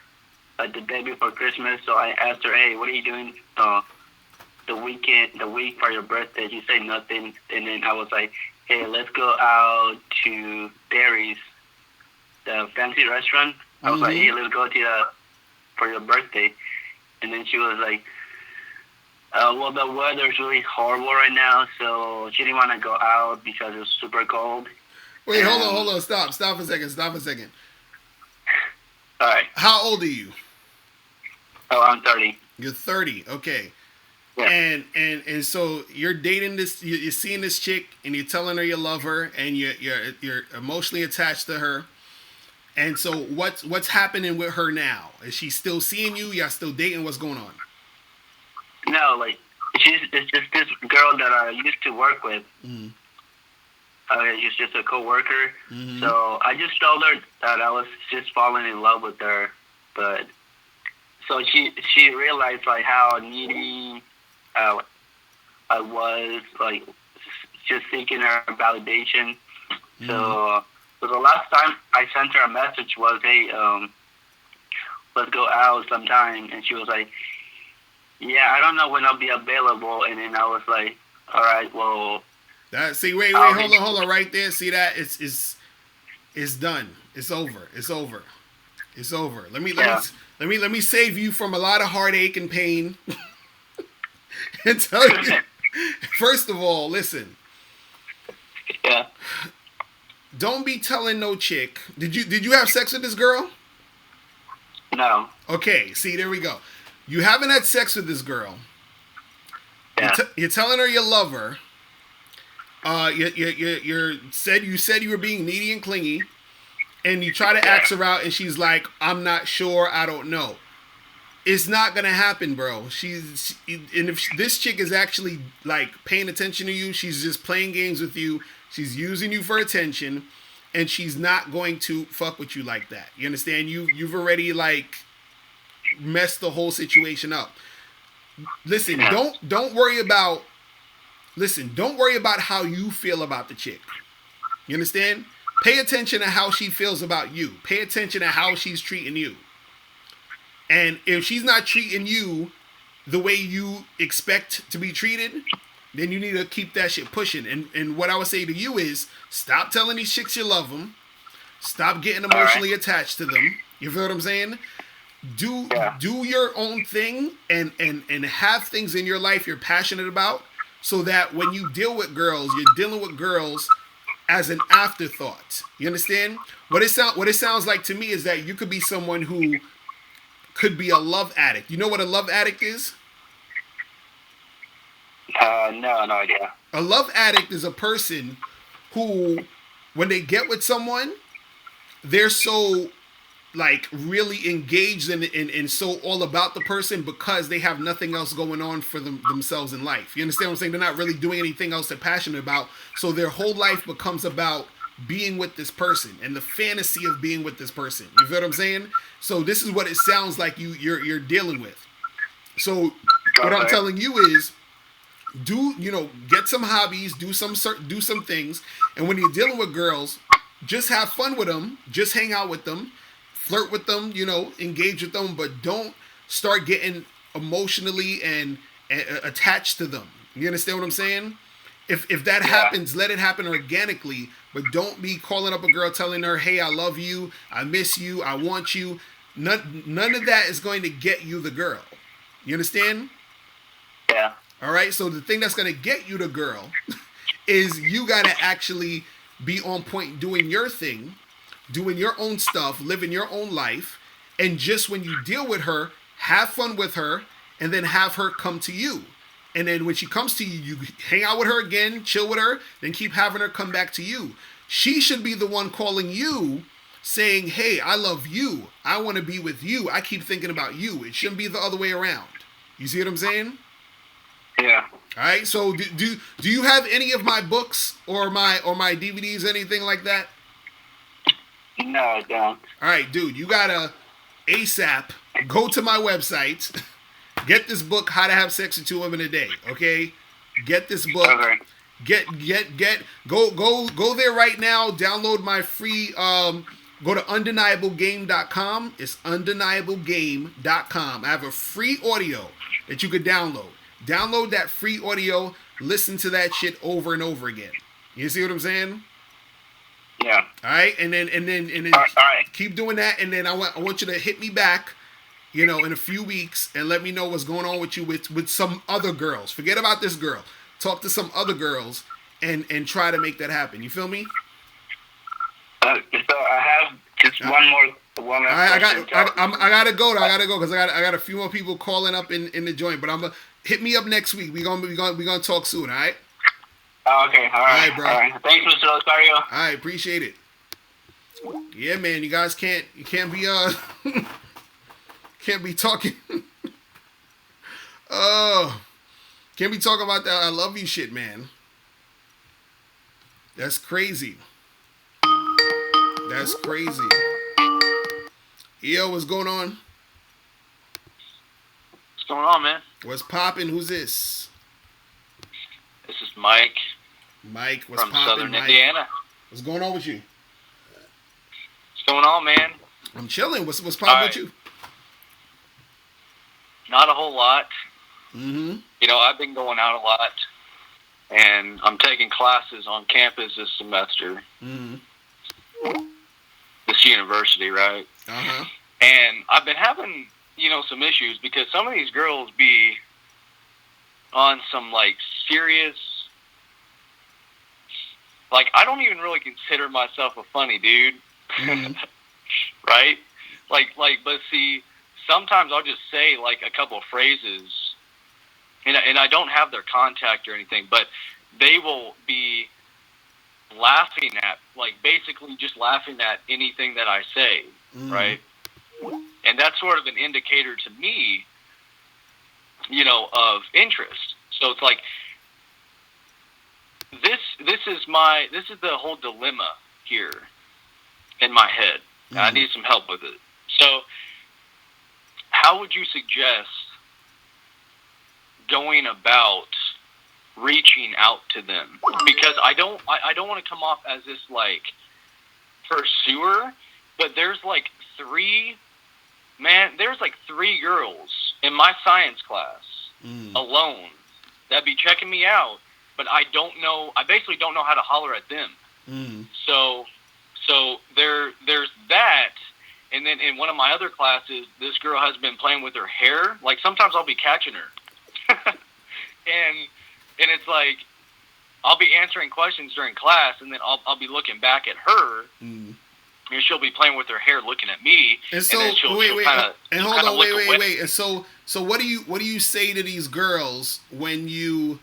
like the day before Christmas. So I asked her, hey, what are you doing the week for your birthday? She said nothing. And then I was like, hey, let's go out to Barry's, the fancy restaurant. I was like, hey, let's go to for your birthday. And then she was like, well, the weather's really horrible right now, so she didn't want to go out because it was super cold. Wait, hold on, stop a second. All right. How old are you? Oh, I'm 30. You're 30, okay. Yeah. And so you're dating this, you're seeing this chick, and you're telling her you love her, and you're emotionally attached to her. And so what's happening with her now? Is she still seeing you? Y'all still dating? What's going on? No, like it's just this girl that I used to work with. She's just a coworker. So I just told her that I was just falling in love with her, but so she realized like how needy I was, like just seeking her validation. So the last time I sent her a message was, hey, let's go out sometime. And she was like, yeah, I don't know when I'll be available. And then I was like, all right, well, Wait, hold on, right there. See that? It's done. It's over. It's over. Let me save you from a lot of heartache and pain. And tell you, first of all, listen. Yeah. Don't be telling no chick. Did you have sex with this girl? No. Okay. See, there we go. You haven't had sex with this girl. Yeah. You're telling her you love her. You said you were being needy and clingy, and you try to ask her out, and she's like, "I'm not sure. I don't know." It's not gonna happen, bro. And if this chick is actually like paying attention to you, she's just playing games with you. She's using you for attention, and she's not going to fuck with you like that. You understand? You've already like messed the whole situation up. Listen, don't worry about. Listen, don't worry about how you feel about the chick. You understand? Pay attention to how she feels about you. Pay attention to how she's treating you. And if she's not treating you the way you expect to be treated, then you need to keep that shit pushing. And what I would say to you is, stop telling these chicks you love them. Stop getting emotionally attached to them. You feel what I'm saying? Do your own thing and have things in your life you're passionate about, so that when you deal with girls, you're dealing with girls as an afterthought. You understand? What it sounds like to me is that you could be someone who could be a love addict. You know what a love addict is? No idea. A love addict is a person who, when they get with someone, they're so like really engaged and so all about the person because they have nothing else going on for themselves in life. You understand what I'm saying? They're not really doing anything else they're passionate about. So their whole life becomes about being with this person and the fantasy of being with this person. You feel what I'm saying? So this is what it sounds like you're dealing with. So what I'm telling you is, get some hobbies, do some things, and when you're dealing with girls, just have fun with them, just hang out with them, flirt with them, engage with them, but don't start getting emotionally and attached to them. You understand what I'm saying? If that happens, let it happen organically, but don't be calling up a girl telling her, "Hey, I love you, I miss you, I want you." None of that is going to get you the girl. You understand? Yeah. All right. So the thing that's going to get you the girl is you got to actually be on point doing your thing, doing your own stuff, living your own life, and just when you deal with her, have fun with her, and then have her come to you. And then when she comes to you, you hang out with her again, chill with her, then keep having her come back to you. She should be the one calling you, saying, "Hey, I love you. I want to be with you. I keep thinking about you." It shouldn't be the other way around. You see what I'm saying? Yeah. All right. So do you have any of my books or my DVDs, anything like that? No, I don't. All right, dude. You gotta ASAP go to my website. Get this book, How to Have Sex with 2 Women a Day. Okay. Get this book. Okay. Go there right now. Download my free. Go to undeniablegame.com. It's undeniablegame.com. I have a free audio that you could download. Download that free audio. Listen to that shit over and over again. You see what I'm saying? Yeah. All right, and then all right. Keep doing that, and then I want you to hit me back, in a few weeks, and let me know what's going on with you with some other girls. Forget about this girl. Talk to some other girls and try to make that happen. You feel me? So I have just one more. I gotta go because I got a few more people calling up in the joint. But I'm gonna hit me up next week. We gonna talk soon. All right. Okay. All right, bro. All right. Thanks, Mr. Locario. All right, appreciate it. Yeah, man. You guys can't be can't be talking. Can't be talking about that I love you shit, man. That's crazy. That's crazy. Yo, what's going on? What's going on, man? What's poppin'? Who's this? This is Mike. Mike, what's from poppin', Southern Mike? Indiana. What's going on with you? What's going on, man? I'm chilling. What's poppin' with you? Not a whole lot. Mm-hmm. You know, I've been going out a lot, and I'm taking classes on campus this semester. Mm-hmm. This university, right? Uh-huh. And I've been having, you know, some issues because some of these girls be on some, like, serious, like, I don't even really consider myself a funny dude. Mm-hmm. Right? Like, but see, sometimes I'll just say, like, a couple of phrases, and I don't have their contact or anything, but they will be laughing at, like, basically just laughing at anything that I say, right? And that's sort of an indicator to me, you know, of interest. So it's like, this is the whole dilemma here in my head. I need some help with it. So, how would you suggest going about reaching out to them? Because I don't want to come off as this, like, pursuer, but there's like three girls in my science class alone that be checking me out, but I basically don't know how to holler at them. So there's that. And then in one of my other classes, this girl has been playing with her hair. Like, sometimes I'll be catching her. and it's like, I'll be answering questions during class, and then I'll be looking back at her, and she'll be playing with her hair, looking at me. And so, and then she'll wait. And hold on, wait. And so what do you say to these girls when you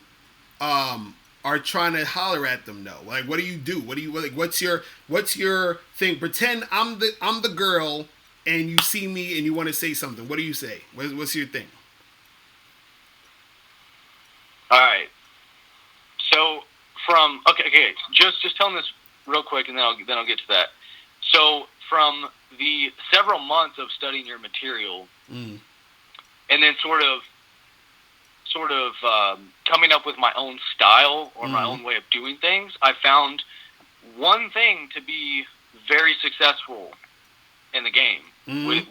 are trying to holler at them? No, like, what do you do? What do you like? What's your thing? Pretend I'm the girl, and you see me and you want to say something. What do you say? What's your thing? All right. So okay. Just tell them this real quick, and then I'll get to that. So from the several months of studying your material, and then sort of coming up with my own style or my own way of doing things, I found one thing to be very successful in the game with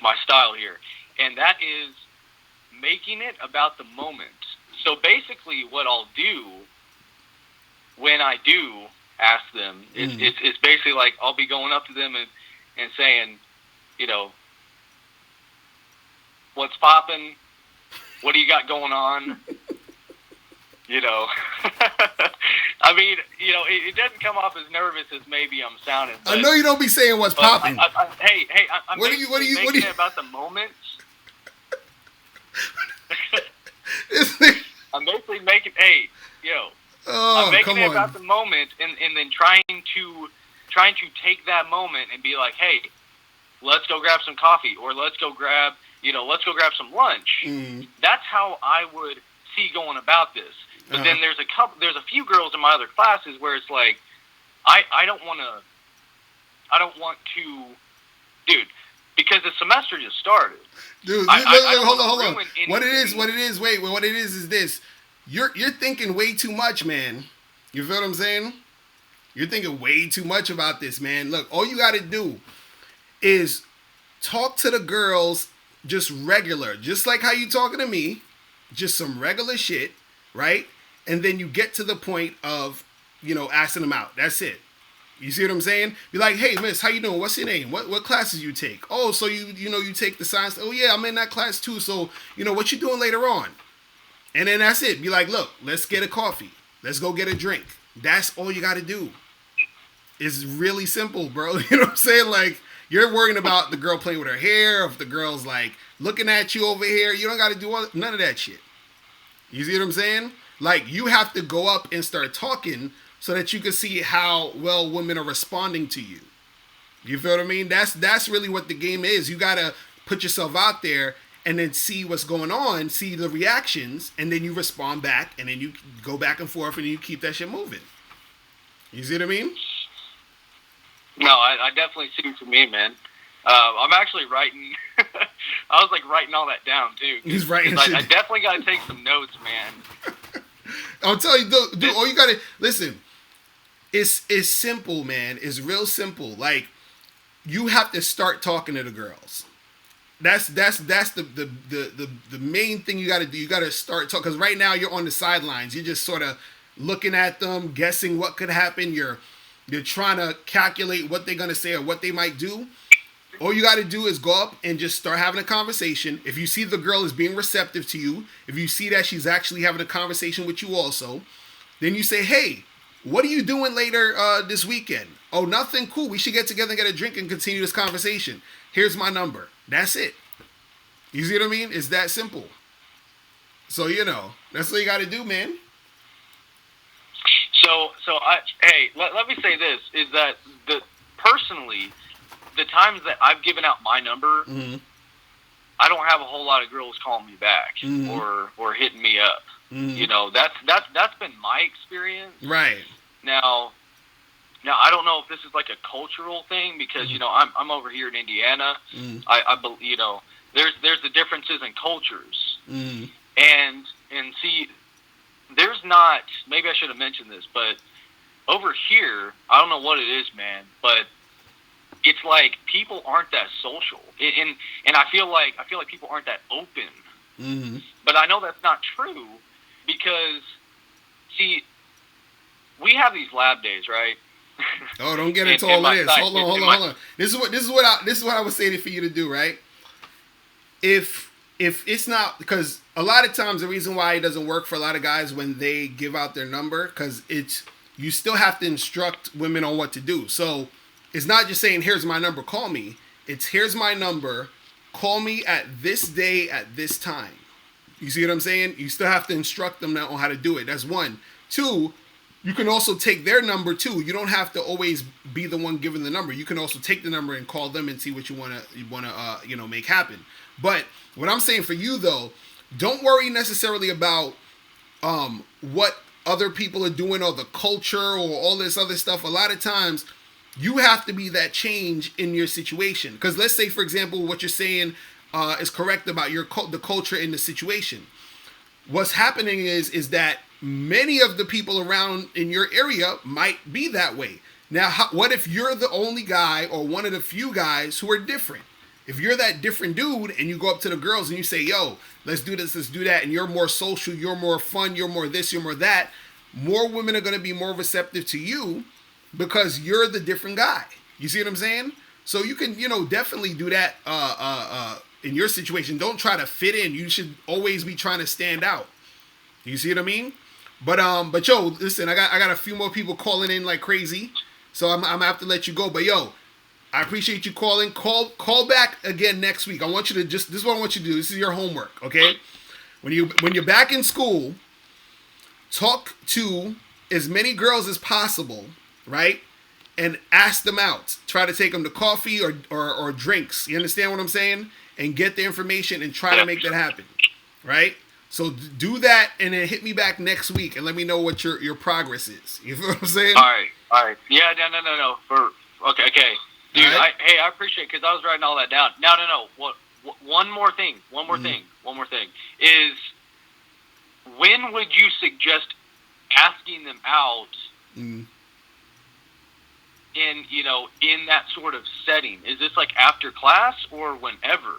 my style here, and that is making it about the moment. So basically, what I'll do when I do ask them, it's basically like I'll be going up to them and saying, you know, what's poppin'? What do you got going on? You know, I mean, you know, it doesn't come off as nervous as maybe I'm sounding. But, I know you don't be saying what's popping. Hey, I'm what do you making it about the moment. I'm basically making, I'm making it about the moment, and then trying to take that moment and be like, hey, let's go grab some coffee, or let's go grab some lunch. That's how I would see going about this. But then there's a few girls in my other classes where it's like, I don't want to, dude, because the semester just started. Dude, hold on. What it is this. You're thinking way too much, man. You feel what I'm saying? You're thinking way too much about this, man. Look, all you got to do is talk to the girls just regular, just like how you talking to me, just some regular shit, right? And then you get to the point of, you know, asking them out. That's it. You see what I'm saying? Be like, hey, miss, how you doing? What's your name? What classes you take? Oh, so you take the science. Oh, yeah, I'm in that class too. So, you know, what you doing later on? And then that's it. Be like, look, let's get a coffee. Let's go get a drink. That's all you got to do. It's really simple, bro. You know what I'm saying? Like, you're worrying about the girl playing with her hair, if the girl's, like, looking at you over here. You don't got to do none of that shit. You see what I'm saying? Like, you have to go up and start talking so that you can see how well women are responding to you. You feel what I mean? That's really what the game is. You got to put yourself out there and then see what's going on, see the reactions, and then you respond back, and then you go back and forth, and you keep that shit moving. You see what I mean? No, I definitely see what you mean, man. I'm actually writing. I was like writing all that down too. He's writing. I definitely got to take some notes, man. I'll tell you, dude. All you gotta listen. It's simple, man. It's real simple. Like, you have to start talking to the girls. that's the main thing you got to do. You got to start talking, because right now you're on the sidelines. You're just sort of looking at them, guessing what could happen. You're trying to calculate what they're gonna say or what they might do. All you got to do is go up and just start having a conversation. If you see the girl is being receptive to you, if you see that she's actually having a conversation with you also, then you say, hey, what are you doing later this weekend? Oh, nothing. Cool. We should get together and get a drink and continue this conversation. Here's my number. That's it. You see what I mean? It's that simple. So, that's what you got to do, man. Let me say this, is that personally, the times that I've given out my number, Mm-hmm. I don't have a whole lot of girls calling me back Mm-hmm. or hitting me up. Mm-hmm. That's been my experience. Right. Now I don't know if this is like a cultural thing, because I'm over here in Indiana. Mm-hmm. I there's the differences in cultures, Mm-hmm. and see, there's not, maybe I should have mentioned this, but over here, I don't know what it is, man, but it's like people aren't that social, and I feel like people aren't that open. Mm-hmm. But I know that's not true, because see, we have these lab days, right? Oh, don't get into all of this. Hold on. This is what I was saying for you to do, right? If it's not, because a lot of times the reason why it doesn't work for a lot of guys when they give out their number, because you still have to instruct women on what to do. So it's not just saying, here's my number, call me. It's, here's my number, call me at this day at this time. You see what I'm saying? You still have to instruct them now on how to do it. That's one. Two, you can also take their number too. You don't have to always be the one giving the number. You can also take the number and call them and see what you want to make happen. But what I'm saying for you though, don't worry necessarily about what other people are doing or the culture or all this other stuff. A lot of times you have to be that change in your situation. Because let's say, for example, what you're saying is correct about the culture in the situation. What's happening is that many of the people around in your area might be that way. Now, what if you're the only guy or one of the few guys who are different? If you're that different dude and you go up to the girls and you say, yo, let's do this, let's do that, and you're more social, you're more fun, you're more this, you're more that, more women are going to be more receptive to you because you're the different guy. You see what I'm saying? So you can, definitely do that in your situation. Don't try to fit in. You should always be trying to stand out. You see what I mean? But yo, listen, I got a few more people calling in like crazy, so I'm gonna have to let you go. But yo, I appreciate you calling. Call back again next week. I want you to this is what I want you to do. This is your homework, okay? When you're back in school, talk to as many girls as possible, right? And ask them out. Try to take them to coffee or drinks. You understand what I'm saying? And get the information and try to make that happen, right? So do that and then hit me back next week and let me know what your progress is. You feel what I'm saying? All right. Yeah, no. Okay. Dude, right. I appreciate it, because I was writing all that down. No. One more thing is, when would you suggest asking them out in that sort of setting? Is this like after class or whenever?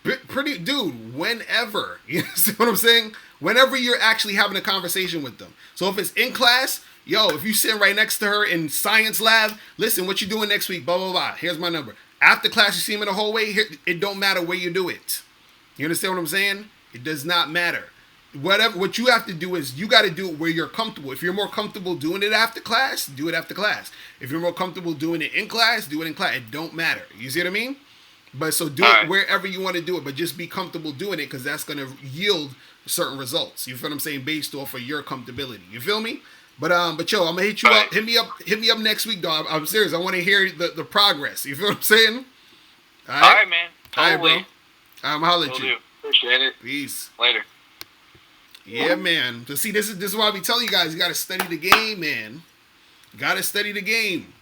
Dude, whenever. You see what I'm saying? Whenever you're actually having a conversation with them. So if it's in class, yo, if you sitting right next to her in science lab, listen, what you doing next week? Blah, blah, blah. Here's my number. After class, you see him in the hallway. It don't matter where you do it. You understand what I'm saying? It does not matter. What you have to do is you got to do it where you're comfortable. If you're more comfortable doing it after class, do it after class. If you're more comfortable doing it in class, do it in class. It don't matter. You see what I mean? But so do it wherever you want to do it, but just be comfortable doing it, because that's going to yield certain results. You feel what I'm saying? Based off of your comfortability. You feel me? But yo, I'm gonna hit you up. Hit me up next week, dog. I'm serious. I want to hear the progress. You feel what I'm saying? All right, man. Totally. All right, bro. I'm holler at you. Appreciate it. Peace. Later. Yeah, man. So see, this is why I be telling you guys, you gotta study the game, man. You gotta study the game.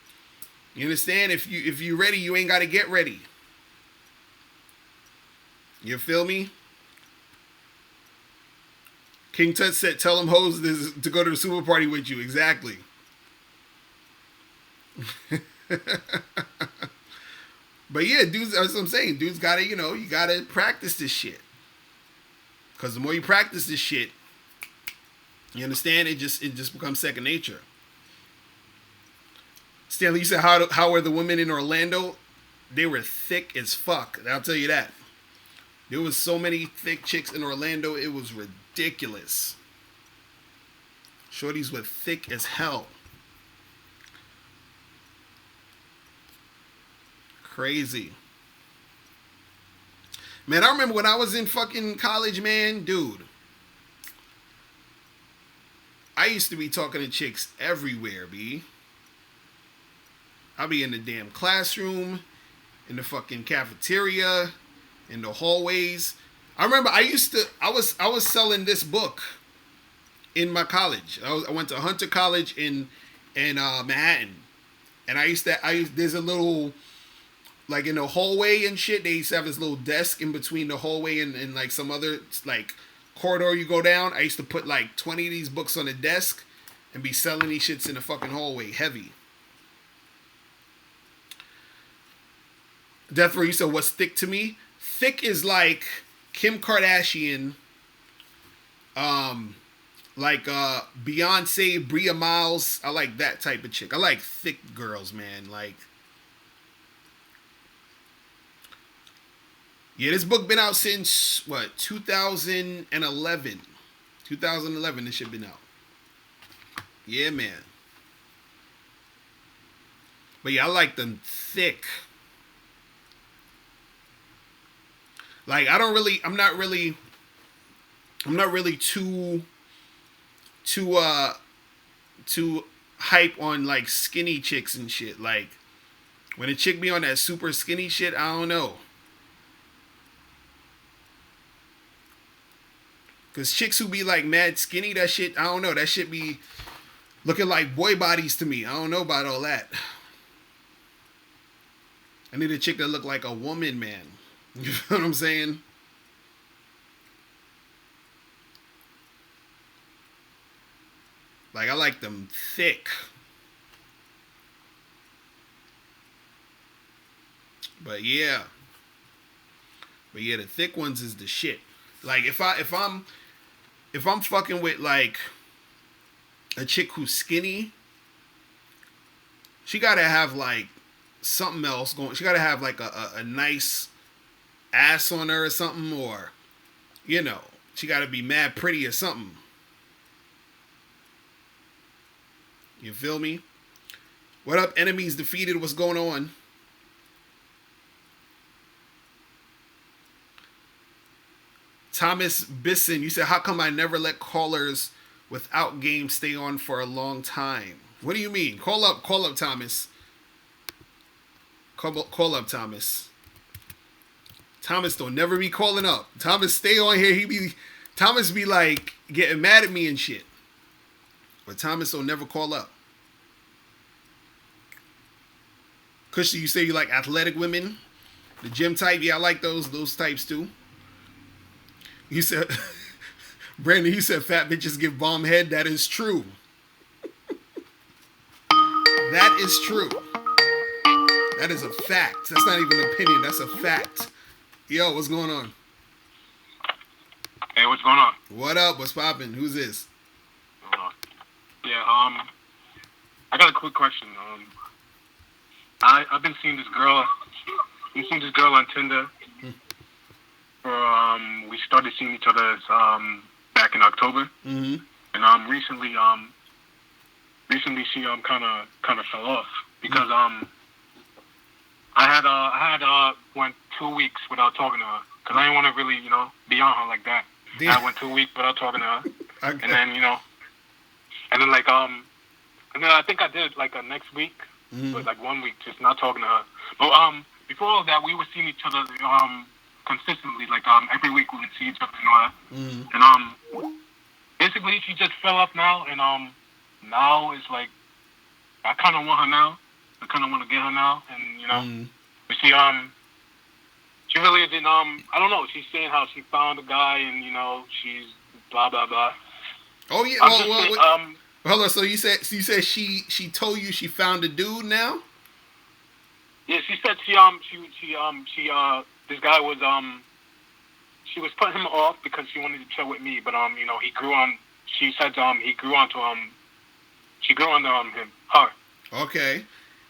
You understand? If you ready, you ain't gotta get ready. You feel me? King Tut said, tell them hoes to go to the super party with you. Exactly. But yeah, dudes, that's what I'm saying. Dudes gotta, you gotta practice this shit. Because the more you practice this shit, you understand, it just becomes second nature. Stanley, you said how were the women in Orlando? They were thick as fuck. I'll tell you that. There was so many thick chicks in Orlando, it was ridiculous. Shorties were thick as hell. Crazy. Man, I remember when I was in fucking college, man, dude. I used to be talking to chicks everywhere, B. I'll be in the damn classroom, in the fucking cafeteria, in the hallways. I remember I was selling this book in my college. I went to Hunter College in Manhattan. And there's a little, like in the hallway and shit, they used to have this little desk in between the hallway and like some other like corridor you go down. I used to put like 20 of these books on the desk and be selling these shits in the fucking hallway, heavy. Death Row, you said, what's thick to me? Thick is like Kim Kardashian, like Beyonce, Bria Miles. I like that type of chick. I like thick girls, man. Like, yeah, this book been out since, 2011. 2011, this shit been out. Yeah, man. But yeah, I like them thick. Like, I'm not really too hype on like skinny chicks and shit. Like, when a chick be on that super skinny shit, I don't know. Cause chicks who be like mad skinny, that shit, I don't know. That shit be looking like boy bodies to me. I don't know about all that. I need a chick that look like a woman, man. You know what I'm saying? Like, I like them thick. But yeah, the thick ones is the shit. Like, if I'm fucking with like a chick who's skinny, she gotta have like something else going. She gotta have like a nice ass on her or something, or she gotta be mad pretty or something. You feel me? What up, enemies defeated? What's going on? Thomas Bisson, you said, how come I never let callers without game stay on for a long time? What do you mean? Call up, Thomas. Call up, Thomas. Thomas don't never be calling up. Thomas stay on here. Thomas be like getting mad at me and shit. But Thomas don't never call up. Cushy, you say you like athletic women? The gym type? Yeah, I like those types too. You said, Brandon, you said fat bitches give bomb head. That is true. That is true. That is a fact. That's not even an opinion. That's a fact. Yo, what's going on? Hey, what's going on? What up? What's poppin'? Who's this? Yeah, I got a quick question. I've been seeing this girl. I've seen this girl on Tinder. We started seeing each other back in October, and recently she kind of fell off because I had went 2 weeks without talking to her because I didn't want to really be on her like that. I went 2 weeks without talking to her, Okay. and then and then I think I did like a next week, but like 1 week just not talking to her. But before all that, we were seeing each other consistently, like every week we would see each other and all that. And basically she just fell off now, and now it's like I kind of want her now. I kind of want to get her now, and but she really didn't. I don't know. She's saying how she found a guy, and she's blah blah blah. Oh yeah. Hold on. So you said she told you she found a dude now? Yeah, she said this guy was she was putting him off because she wanted to chill with me, but you know, he grew on. She said he grew onto she grew onto her. Okay,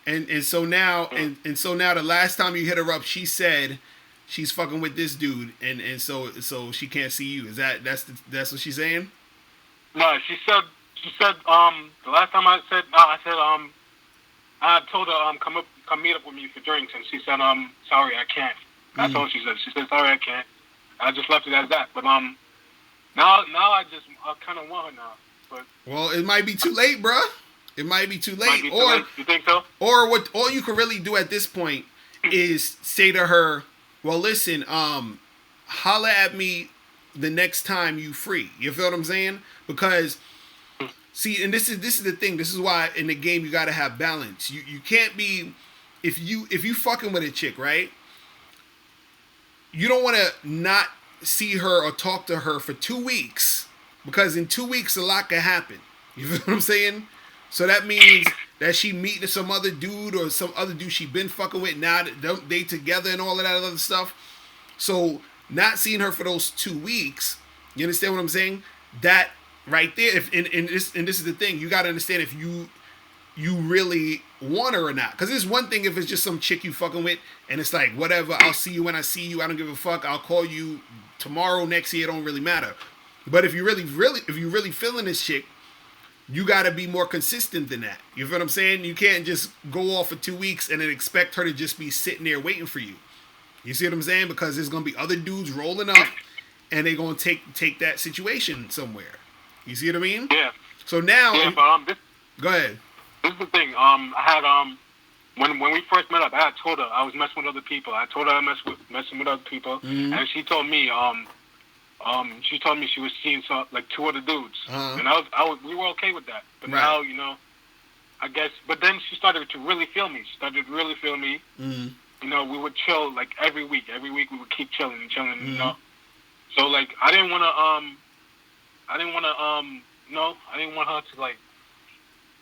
and so now and so now the last time you hit her up, she said she's fucking with this dude, and so she can't see you. Is that's what she's saying? No, she said the last time I said I told her come meet up with me for drinks, and she said sorry I can't. That's all she said. She said sorry I can't. I just left it as that. But now I kind of want her now. But well, it might be too late, bruh. It might be too late. Late. You think so? Or what? All you can really do at this point is say to her, "Well, listen, holla at me the next time you free." You feel what I'm saying? Because see, and this is the thing. This is why in the game you gotta have balance. You can't be if you fucking with a chick, right? You don't want to not see her or talk to her for 2 weeks, because in 2 weeks a lot can happen. You feel what I'm saying? So that means that she meeting some other dude or some other dude she been fucking with, now they together and all of that other stuff. So not seeing her for those 2 weeks, you understand what I'm saying? That right there, and this is the thing, you got to understand if you really want her or not. Because it's one thing if it's just some chick you fucking with and it's like, whatever, I'll see you when I see you, I don't give a fuck, I'll call you tomorrow, next year, it don't really matter. But if you really feeling this chick, you got to be more consistent than that. You feel what I'm saying? You can't just go off for 2 weeks and then expect her to just be sitting there waiting for you. You see what I'm saying? Because there's going to be other dudes rolling up and they're going to take that situation somewhere. You see what I mean? Yeah. So now... Yeah, but go ahead. This is the thing. I had when we first met up, I had told her I was messing with other people. I told her I messing with other people, and she told me she was seeing like 2 other dudes, and we were okay with that. But now, you know, I guess. But then she started to really feel me. You know, we would chill like every week. Every week we would keep chilling. You know. So like I didn't want her to like.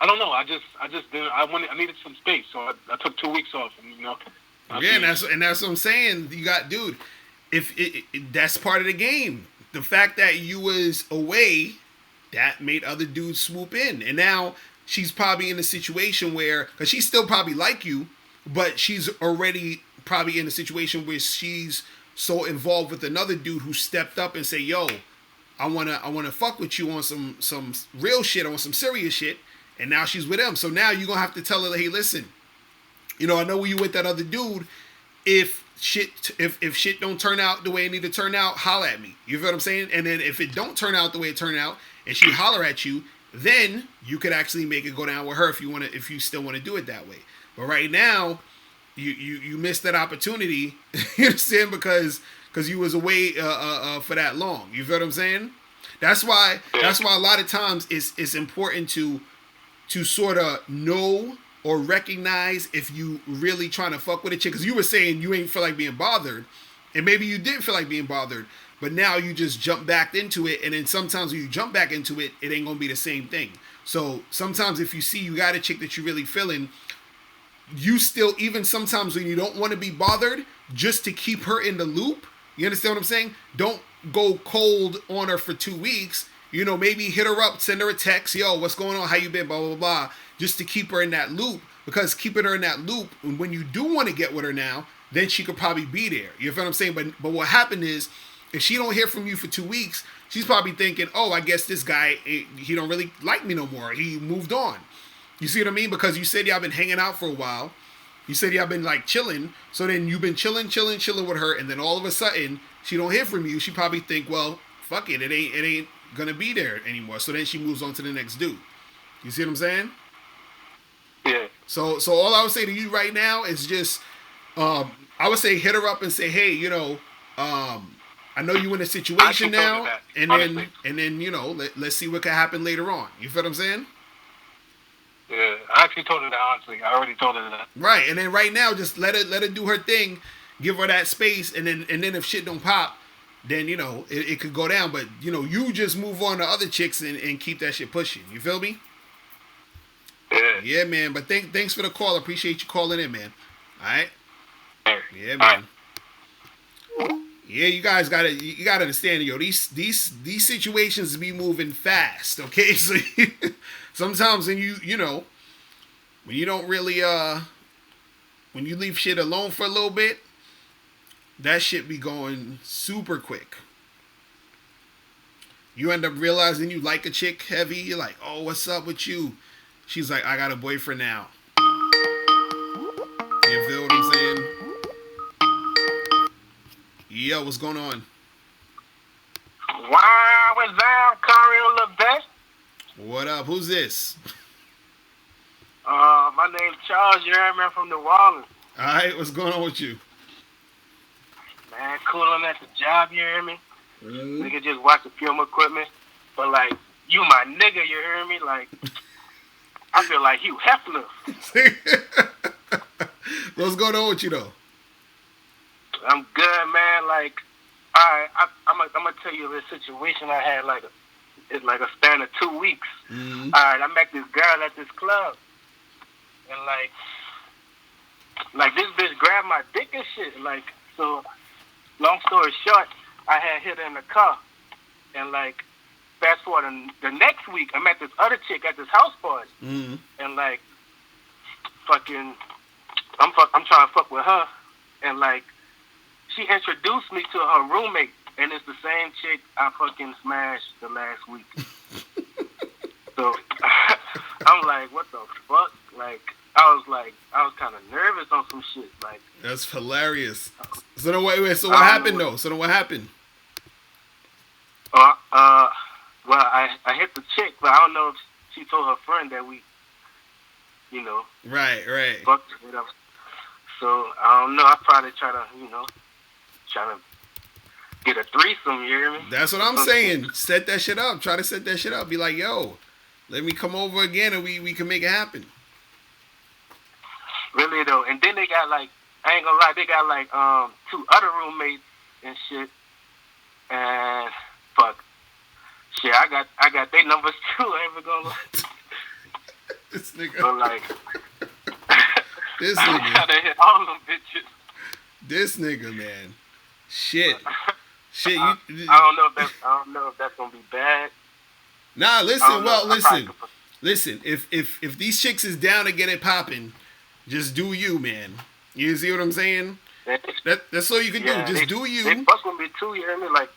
I don't know. I just didn't. I needed some space, so I took 2 weeks off, and you know. Yeah, and that's what I'm saying. You got, dude. If that's part of the game, the fact that you was away, that made other dudes swoop in, and now she's probably in a situation where, because she still probably like you, but she's already probably in a situation where she's so involved with another dude who stepped up and say, "Yo, I wanna fuck with you on some real shit, on some serious shit." And now she's with him. So now you're going to have to tell her, hey, listen, you know, I know when you with that other dude, if shit don't turn out the way it need to turn out, holler at me. You feel what I'm saying? And then if it don't turn out the way it turned out and she holler at you, then you could actually make it go down with her if you still want to do it that way. But right now, you missed that opportunity, you understand, because you was away for that long. You feel what I'm saying? That's why a lot of times it's important to sort of know or recognize if you really trying to fuck with a chick. Because you were saying you ain't feel like being bothered, and maybe you didn't feel like being bothered, but now you just jump back into it, and then sometimes when you jump back into it, it ain't gonna be the same thing. So sometimes if you see you got a chick that you really feeling, you still, even sometimes when you don't want to be bothered, just to keep her in the loop, you understand what I'm saying? Don't go cold on her for 2 weeks. You know, maybe hit her up, send her a text, yo, what's going on, how you been, blah, blah, blah, just to keep her in that loop, because keeping her in that loop, when you do want to get with her now, then she could probably be there. You feel what I'm saying? But what happened is, if she don't hear from you for 2 weeks, she's probably thinking, oh, I guess this guy, he don't really like me no more. He moved on. You see what I mean? Because you said y'all been hanging out for a while. You said y'all been like chilling. So then you've been chilling with her, and then all of a sudden, she don't hear from you. She probably think, well, fuck it, it ain't gonna be there anymore. So then she moves on to the next dude. You see what I'm saying? Yeah. So all I would say to you right now is just, I would say hit her up and say, hey, you know, I know you in a situation now, and then you know, let's see what can happen later on. You feel what I'm saying? Yeah, I actually told her that, honestly. I already told her that. Right, and then right now, just let her do her thing, give her that space, and then if shit don't pop, then, you know, it could go down. But, you know, you just move on to other chicks and keep that shit pushing. You feel me? Yeah. Yeah, man. But thanks for the call. I appreciate you calling in, man. All right. Hey, Yeah, all right. man. Yeah, you guys gotta understand, yo. These situations be moving fast. Okay, so sometimes when you know when you don't really when you leave shit alone for a little bit, that shit be going super quick. You end up realizing you like a chick heavy. You're like, oh, what's up with you? She's like, I got a boyfriend now. You feel what I'm saying? Yo, what's going on? Wow, what's up, Locario LeBet? What up? Who's this? My name's Charles. You heard me? I'm from New Orleans. All right, what's going on with you? Man, cooling at the job. You hear me? Mm-hmm. Nigga just watch the film equipment. But, like, you my nigga, you hear me? Like, I feel like Hugh Hefner. What's going on with you, though? I'm good, man. Like, all right, I'm gonna tell you this situation I had. Like, it's like a span of 2 weeks. Mm-hmm. All right, I met this girl at this club, and like this bitch grabbed my dick and shit. Like, so, long story short, I had hit her in the car, and like, fast forward, the next week, I met this other chick at this house party, Mm-hmm. and like, fucking, I'm trying to fuck with her, and like, she introduced me to her roommate, and it's the same chick I fucking smashed the last week. So I'm like, what the fuck? Like, I was kind of nervous on some shit. Like, that's hilarious. So then, wait. So what happened though? So then, what happened? Well, I hit the chick, but I don't know if she told her friend that we, you know, Right. fucked or whatever. So I don't know. I probably try to get a threesome. You hear me? That's what I'm saying. Set that shit up. Try to set that shit up. Be like, yo, let me come over again, and we can make it happen. Really though, and then they got like, I ain't gonna lie, they got like 2 other roommates and shit, and fuck, shit, I got their numbers too. I ain't even gonna lie. This nigga. But like, This I nigga. gotta hit all them bitches. This nigga, man. Shit. I don't know if that's gonna be bad. Nah, listen. I don't know. Well, I probably listen. could- Listen. If these chicks is down to get it popping, just do you, man. You see what I'm saying? That's all you can do. Just do you. They fuck with me too. You hear me? Like,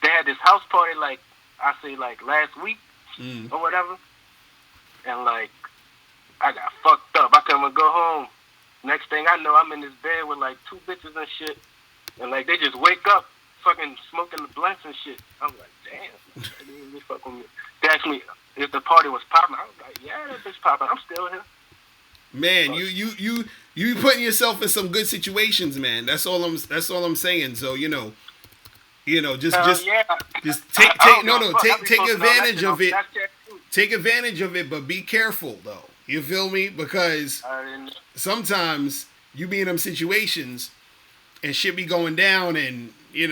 they had this house party, like I say, like last week or whatever, and like I got fucked up. I couldn't even go home. Next thing I know, I'm in this bed with like 2 bitches and shit, and like they just wake up, fucking smoking the blunts and shit. I'm like, damn, they didn't really fuck with me. They asked me if the party was popping. I was like, yeah, that bitch popping. I'm still here. Man, you putting yourself in some good situations, man. That's all I'm saying. So just Yeah. just take advantage of it. Snapchat. Take advantage of it, but be careful though. You feel me? Because sometimes you be in them situations and shit be going down, and you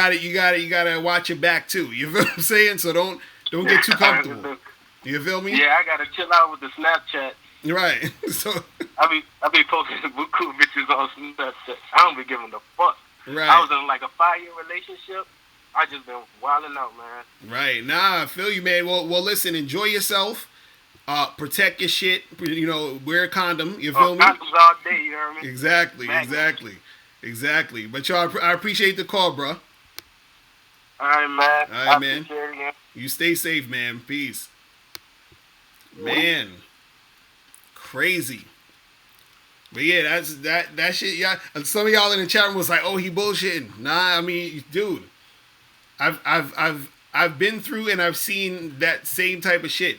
gotta watch your back too. You feel what I'm saying? So don't get too comfortable. You feel me? Yeah, I gotta chill out with the Snapchat. Right. So I be posting cool bitches on Snapchat. I don't be giving a fuck. right. I was in like a 5-year relationship. I just been wilding out, man. Right. Nah, I feel you, man. Well, listen, enjoy yourself. Protect your shit. Wear a condom. You feel me? Condoms all day, you hear me? Exactly. But y'all, I appreciate the call, bro. All right, man. All right, man. Appreciate it, man. You stay safe, man. Peace. Man. Crazy. But yeah, that's that shit. Yeah, some of y'all in the chat room was like, "Oh, he bullshitting." Nah, I mean, dude, I've been through and I've seen that same type of shit.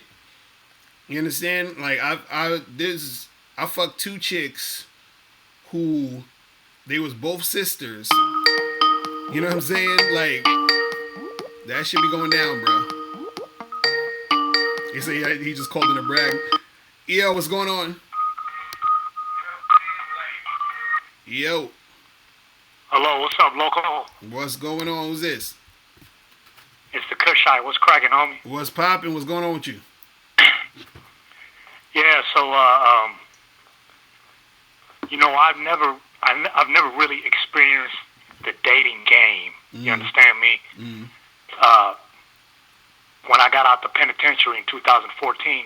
You understand? Like I fucked 2 chicks who they was both sisters. You know what I'm saying? Like that shit be going down, bro. He said he just called in a brag. Yo, what's going on? Yo. Hello, what's up, local? What's going on? Who's this? It's the Kushite. What's cracking, homie? What's popping? What's going on with you? Yeah, so I've never really experienced the dating game. You understand me? When I got out the penitentiary in 2014,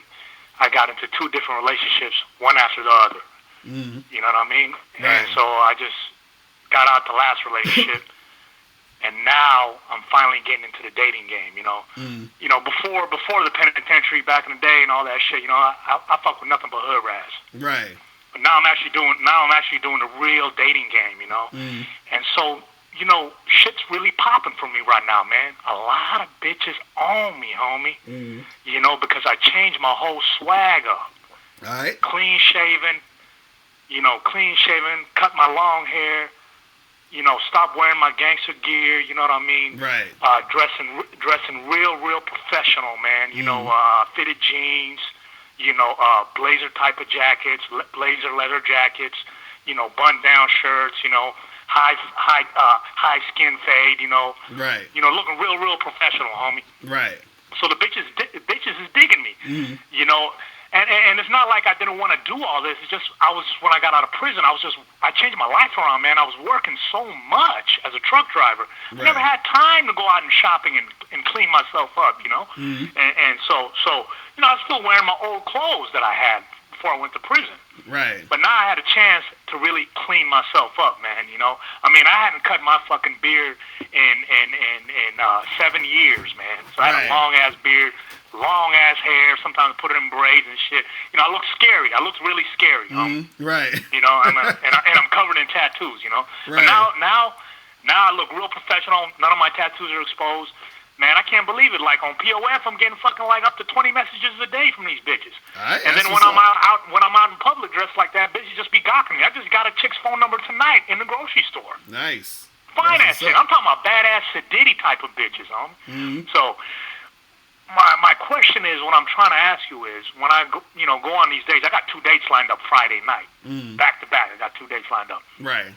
I got into 2 different relationships, one after the other. You know what I mean? Right. And so I just got out the last relationship, and now I'm finally getting into the dating game. Before the penitentiary, back in the day and all that shit, I fuck with nothing but hood rats. Right. But now I'm actually doing the real dating game. And so shit's really popping for me right now, man. A lot of bitches own me, homie. Because I changed my whole swag up. All right. Clean shaven, cut my long hair, stop wearing my gangster gear, you know what I mean? Right. Dressing real professional, man. Fitted jeans, blazer type of jackets, blazer leather jackets, button down shirts, high skin fade, Right. Looking real professional, homie. Right. So the bitches is digging me, And it's not like I didn't want to do all this. It's just when I got out of prison, I changed my life around, man. I was working so much as a truck driver. Right. I never had time to go out and shopping and clean myself up, And so I was still wearing my old clothes that I had before I went to prison. Right. But now I had a chance to really clean myself up, man. I hadn't cut my fucking beard in 7 years, man. So I had a long ass beard. Long ass hair, sometimes I put it in braids and shit. I look scary. I look really scary. Right. And I'm covered in tattoos. Right. But now I look real professional. None of my tattoos are exposed. Man, I can't believe it. Like on POF, I'm getting fucking like up to 20 messages a day from these bitches. Right, and then when I'm out in public dressed like that, bitches just be gawking me. I just got a chick's phone number tonight in the grocery store. Nice. Fine ass shit. I'm talking about badass Sadiddy type of bitches, So. My question is, what I'm trying to ask you is, when I go on these dates, I got 2 dates lined up Friday night, back to back. I got 2 dates lined up. Right.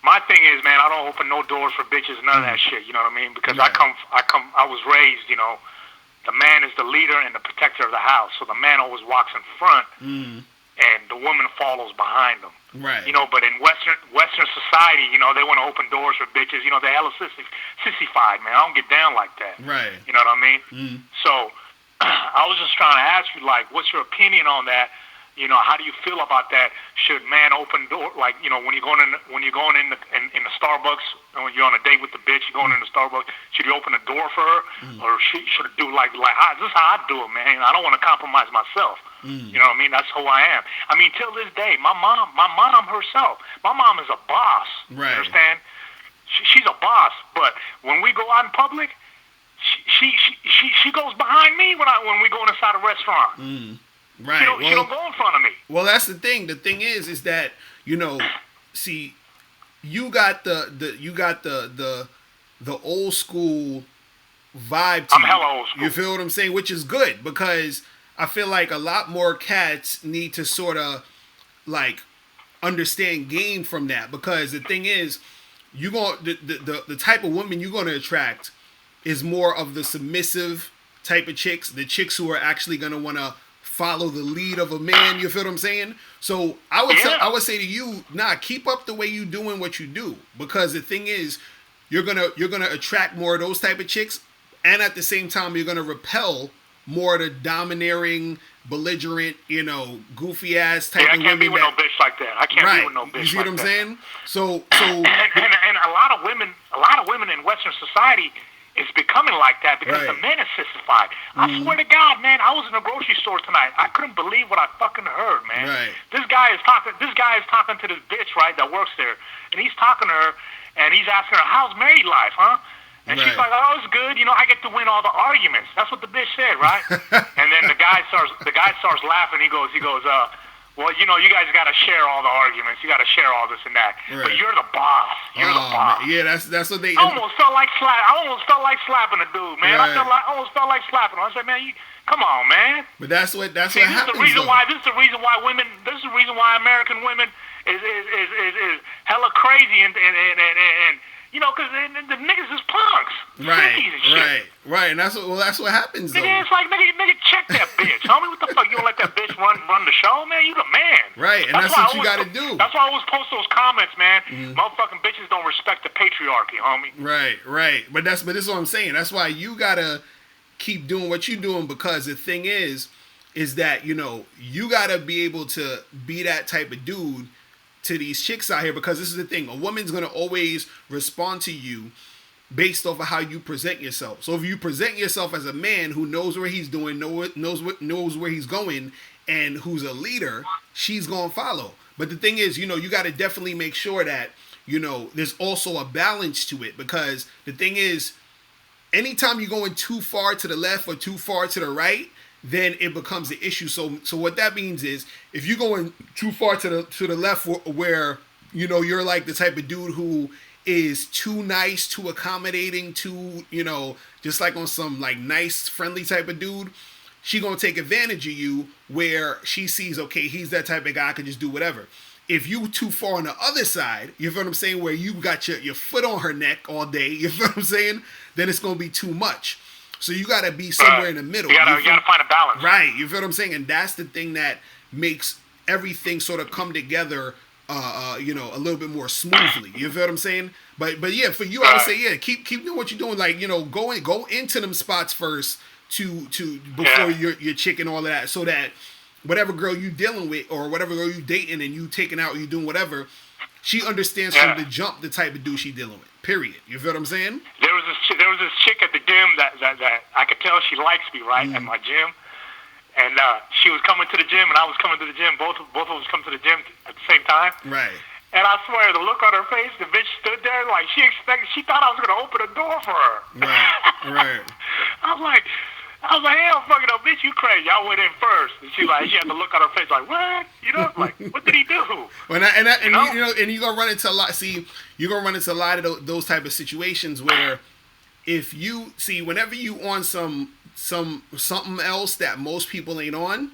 My thing is, man, I don't open no doors for bitches, none of that shit. You know what I mean? Because right. I was raised, the man is the leader and the protector of the house. So the man always walks in front, and the woman follows behind him. Right. But in Western society, they want to open doors for bitches. They hella sissified, man. I don't get down like that. Right. You know what I mean? So I was just trying to ask you, like, what's your opinion on that? How do you feel about that? Should man open door, like, when you're going in the Starbucks, and when you're on a date with the bitch, you're going in the Starbucks, should you open a door for her, or should it do like this is how I do it, man. I don't want to compromise myself. You know what I mean? That's who I am. I mean, till this day, my mom herself, my mom is a boss. Right. You understand? She's a boss, but when we go out in public, she goes behind me when we go inside a restaurant. Right. She don't go in front of me. Well, that's the thing. The thing is that see, you got the old school vibe to I'm you. hella old school. You feel what I'm saying? Which is good, because I feel like a lot more cats need to sort of like understand game from that, because the thing is, the type of woman you're gonna attract is more of the submissive type of chicks, the chicks who are actually gonna wanna follow the lead of a man. You feel what I'm saying? So I would say to you, keep up the way you doing what you do, because the thing is, you're gonna attract more of those type of chicks, and at the same time you're gonna repel more of the domineering, belligerent, goofy ass type of women. I can't be with no bitch like that. I can't be with no bitch like that. You see what I'm saying? So and a lot of women in Western society is becoming like that because the men are sissified. I swear to God, man, I was in a grocery store tonight. I couldn't believe what I fucking heard, man. Right. This guy is talking to this bitch, right, that works there, and he's talking to her, and he's asking her, "How's married life, huh?" And she's like, "Oh, it's good. I get to win all the arguments." That's what the bitch said, right? And then the guy starts laughing. He goes, "Well, you guys got to share all the arguments. You got to share all this and that. Right. But you're the boss. You're the boss." Man. Yeah, that's what they. I almost felt like slapping a dude, man. Right. I almost felt like slapping him. I said, "Man, come on, man." But that's what happens. This is the reason why American women is hella crazy and because the niggas is punks, right, and shit. right, and that's what happens. Nigga, it's like nigga, check that bitch, homie. What the fuck? You don't let that bitch run the show, man? You the man. Right, and that's what you got to do. That's why I always post those comments, man. Motherfucking bitches don't respect the patriarchy, homie. Right. But this is what I'm saying. That's why you gotta keep doing what you're doing, because the thing is that, you know, you gotta be able to be that type of dude to these chicks out here, because this is the thing. A woman's gonna always respond to you based off of how you present yourself. So if you present yourself as a man who knows where he's doing, knows where he's going, and who's a leader, she's gonna follow. But the thing is, you know, you got to definitely make sure that, you know, there's also a balance to it, because the thing is, anytime you're going too far to the left or too far to the right, then it becomes an issue. So what that means is, if you're going too far to the left, where, you know, you're like the type of dude who is too nice, too accommodating, too, you know, just like on some like nice, friendly type of dude, she gonna take advantage of you, where she sees, okay, he's that type of guy, I can just do whatever. If you too far on the other side, you feel what I'm saying, where you got your foot on her neck all day, you feel what I'm saying, then it's gonna be too much. So you gotta be somewhere in the middle. You gotta find a balance. Right, you feel what I'm saying? And that's the thing that makes everything sort of come together, you know, a little bit more smoothly. You feel what I'm saying? But yeah, for you, I would say, yeah, keep doing what you're doing. Like, you know, go into them spots first to before your chick and all of that, so that whatever girl you dealing with or whatever girl you dating and you taking out or you doing whatever, she understands from the jump the type of dude she dealing with. Period. You feel what I'm saying? There was this chick at the gym that I could tell she likes me, right, at my gym. And she was coming to the gym, and I was coming to the gym. Both of us come to the gym at the same time. Right. And I swear, the look on her face, the bitch stood there like she thought I was going to open a door for her. Right. I was like, hell, fucking up, bitch, you crazy. I went in first. And she had the look on her face like, what? You know, like, what did he do? And you're going to run into a lot. See, you're going to run into a lot of those type of situations where if you, see, whenever you on something else that most people ain't on,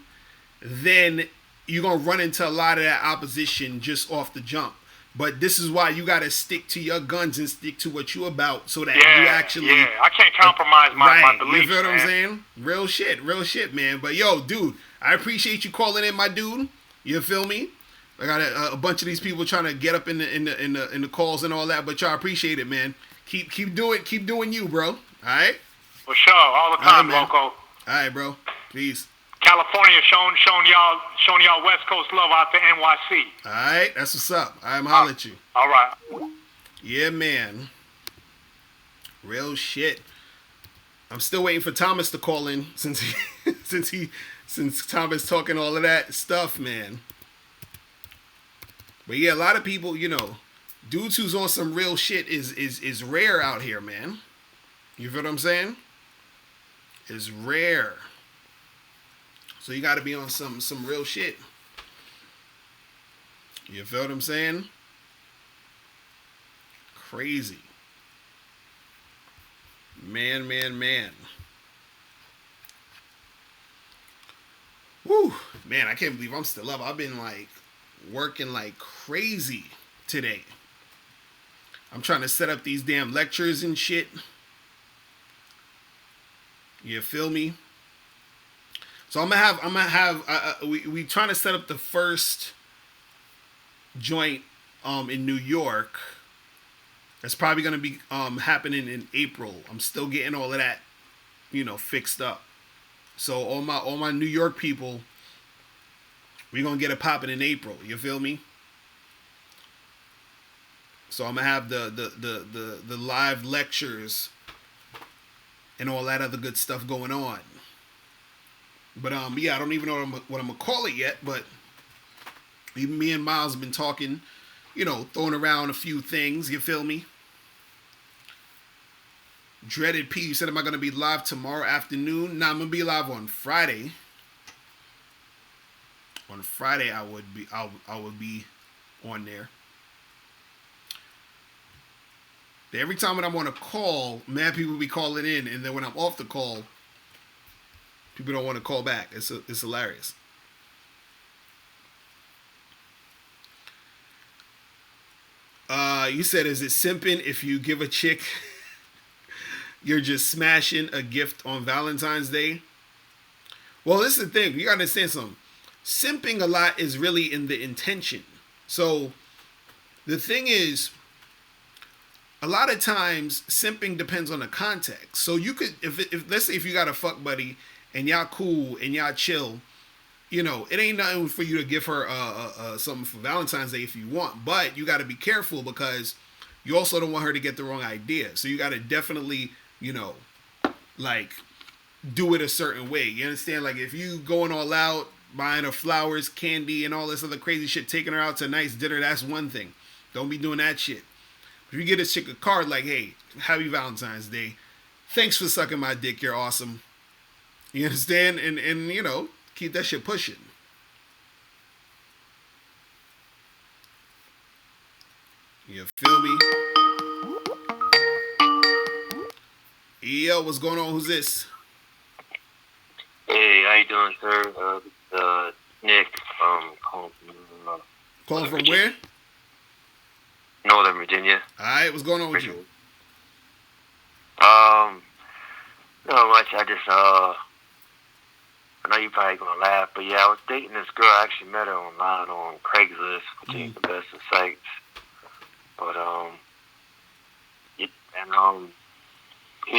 then you're going to run into a lot of that opposition just off the jump. But this is why you got to stick to your guns and stick to what you about, so that you actually... Yeah, I can't compromise my beliefs, you feel what I'm saying? Real shit, man. But yo, dude, I appreciate you calling in, my dude. You feel me? I got a bunch of these people trying to get up in the calls and all that, but y'all appreciate it, man. Keep doing you, bro. All right? For sure, all the time, Loco. All right, bro. Peace. California showing y'all West Coast love out to NYC. All right, that's what's up. I'm holler at you. All right. Yeah, man. Real shit. I'm still waiting for Thomas to call in since Thomas talking all of that stuff, man. But yeah, a lot of people, you know, dudes who's on some real shit is rare out here, man. You feel what I'm saying? It's rare. So you got to be on some real shit. You feel what I'm saying? Crazy. Man. Woo. Man, I can't believe I'm still up. I've been like working like crazy today. I'm trying to set up these damn lectures and shit. You feel me? So I'm gonna have we trying to set up the first joint in New York. That's probably gonna be happening in April. I'm still getting all of that, you know, fixed up. So all my New York people, we're gonna get it popping in April. You feel me? So I'm gonna have the live lectures and all that other good stuff going on. But yeah, I don't even know what I'm gonna call it yet. But even me and Miles have been talking, you know, throwing around a few things. You feel me? Dreaded P, you said, am I gonna be live tomorrow afternoon? Nah, I'm gonna be live on Friday. On Friday, I would be on there. Every time when I'm on a call, mad people be calling in, and then when I'm off the call, people don't want to call back. It's hilarious. You said, is it simping if you give a chick you're just smashing a gift on Valentine's Day? Well, this is the thing. You gotta understand something. simping a lot is really in the intention. So the thing is, a lot of times simping depends on the context. So you could, if let's say if you got a fuck buddy and y'all cool and y'all chill, you know, it ain't nothing for you to give her something for Valentine's Day if you want, but you got to be careful because you also don't want her to get the wrong idea. So you got to definitely, you know, like do it a certain way. You understand? Like if you going all out, buying her flowers, candy, and all this other crazy shit, taking her out to a nice dinner, that's one thing. Don't be doing that shit. If you get a chick a card like, hey, happy Valentine's Day. Thanks for sucking my dick. You're awesome. You understand? And you know, keep that shit pushing. You feel me? Yo, what's going on? Who's this? Hey, how you doing, sir? Nick, Calling from where? Northern Virginia. Alright, what's going on with you? Not much. I just, I know you probably gonna laugh, but yeah, I was dating this girl. I actually met her online on Craigslist, which ain't the best of sites. But, you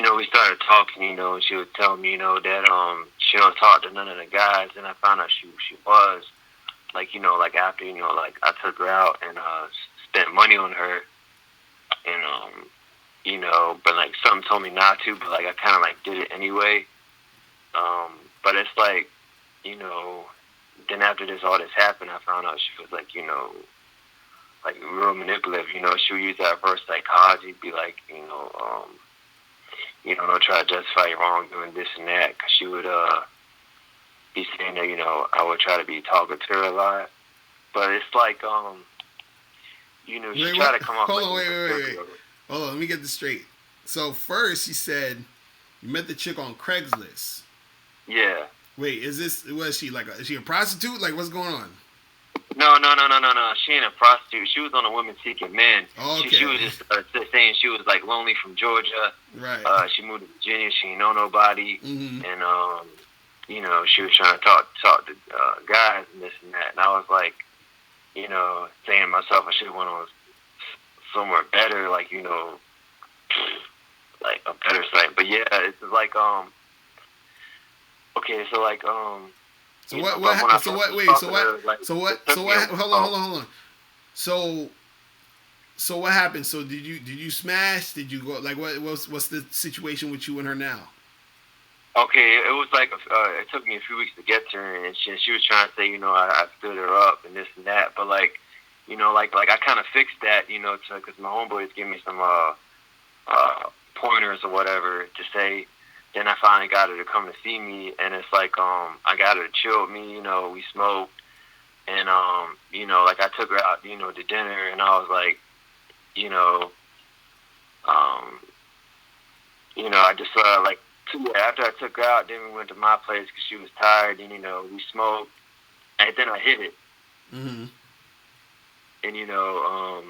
know, we started talking, you know, and she would tell me, you know, that, she don't talk to none of the guys, and I found out she was, like, you know, like, after, you know, like, I took her out and, spent money on her, and, you know, but, like, something told me not to, but, like, I kind of, like, did it anyway, but it's, like, you know, then after all this happened, I found out she was, like, you know, like, real manipulative, you know, she would use that reverse psychology, be like, you know, don't try to justify your wrongdoing, this and that, because she would, be saying that, you know, I would try to be talking to her a lot, but it's like, you know, she tried to come up. Hold on, wait. Hold on, let me get this straight. So first, you said you met the chick on Craigslist. Yeah. Wait, was she like, is she a prostitute? Like, what's going on? No. She ain't a prostitute. She was on a Women Seeking Men. Okay. She was just saying she was like lonely from Georgia. Right. She moved to Virginia. She didn't know nobody. Mm-hmm. And you know, she was trying to talk to guys and this and that. And I was like, you know, saying to myself, I should have went on somewhere better, like, you know, like a better site. But yeah, it's like okay, so like So what? Hold on. So what happened? So did you smash? Did you go, like, what's the situation with you and her now? Okay, it was like it took me a few weeks to get to her, and she was trying to say, you know, I stood her up and this and that, but like, you know, like I kind of fixed that, you know, because my homeboys gave me some pointers or whatever to say. Then I finally got her to come to see me, and it's like I got her to chill with me, you know, we smoked, and you know, like I took her out, you know, to dinner, and I was like, you know, I just like. After I took her out, then we went to my place because she was tired, and, you know, we smoked, and then I hit it. Mm-hmm. And, you know,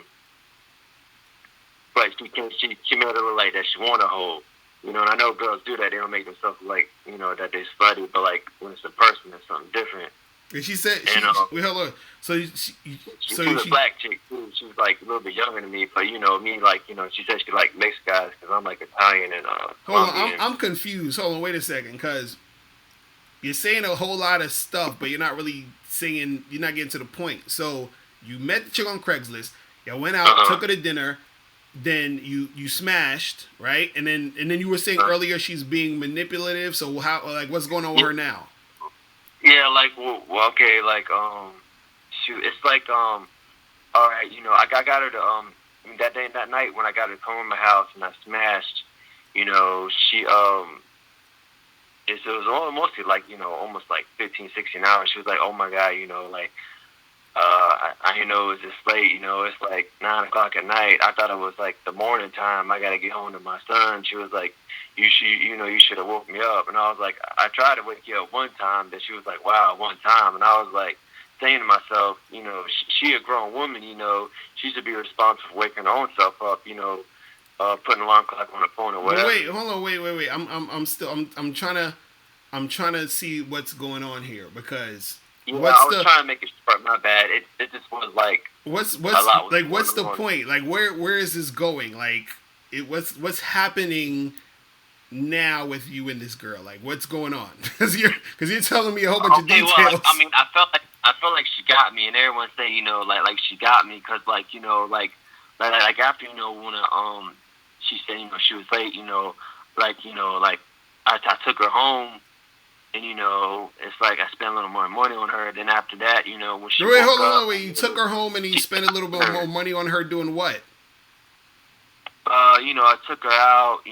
but she made it look like that she want to hold, you know, and I know girls do that. They don't make themselves like, you know, that they slutty, but, like, when it's a person, it's something different. And she said, wait, hold on. She was a black chick, too. She was, like, a little bit younger than me, but, you know, me, like, you know, she said she like mixed guys because I'm, like, Italian and Hold on, I'm confused. Hold on, wait a second, because you're saying a whole lot of stuff, but you're not really saying, you're not getting to the point. So you met the chick on Craigslist, y'all went out, took her to dinner, then you smashed, right? And then you were saying earlier she's being manipulative, so how, like, what's going on with her now? Yeah, like, well, okay, like, shoot, it's like, all right, you know, I got her to, that night when I got her to come to my house and I smashed, you know, she, it was mostly like, you know, almost like 15, 16 hours. She was like, oh my God, you know, like, I didn't know it was this late, you know, it's like 9 o'clock at night. I thought it was like the morning time. I got to get home to my son. She was like, you should have woke me up. And I was like, I tried to wake you up one time, but she was like, wow, one time. And I was like, saying to myself, you know, she a grown woman, you know, she should be responsible for waking her own self up, you know, putting an alarm clock on her phone or whatever. Wait, hold on, wait. I'm trying to see what's going on here, because Yeah, What's I was the trying to make it short. My bad. It just was like what's a lot was like what's going the on. point? Like where is this going? Like what's happening now with you and this girl? Like what's going on? Because you're telling me a whole bunch of Okay, details. well, I mean, I felt like she got me, and everyone say, like she got me, cause like, like after, when she said, she was late, like I took her home, and it's like I spent a little more money on her. Then after that, when she Wait, woke hold on, up, wait. You took her home and you spent a little bit more money on her doing what? I took her out,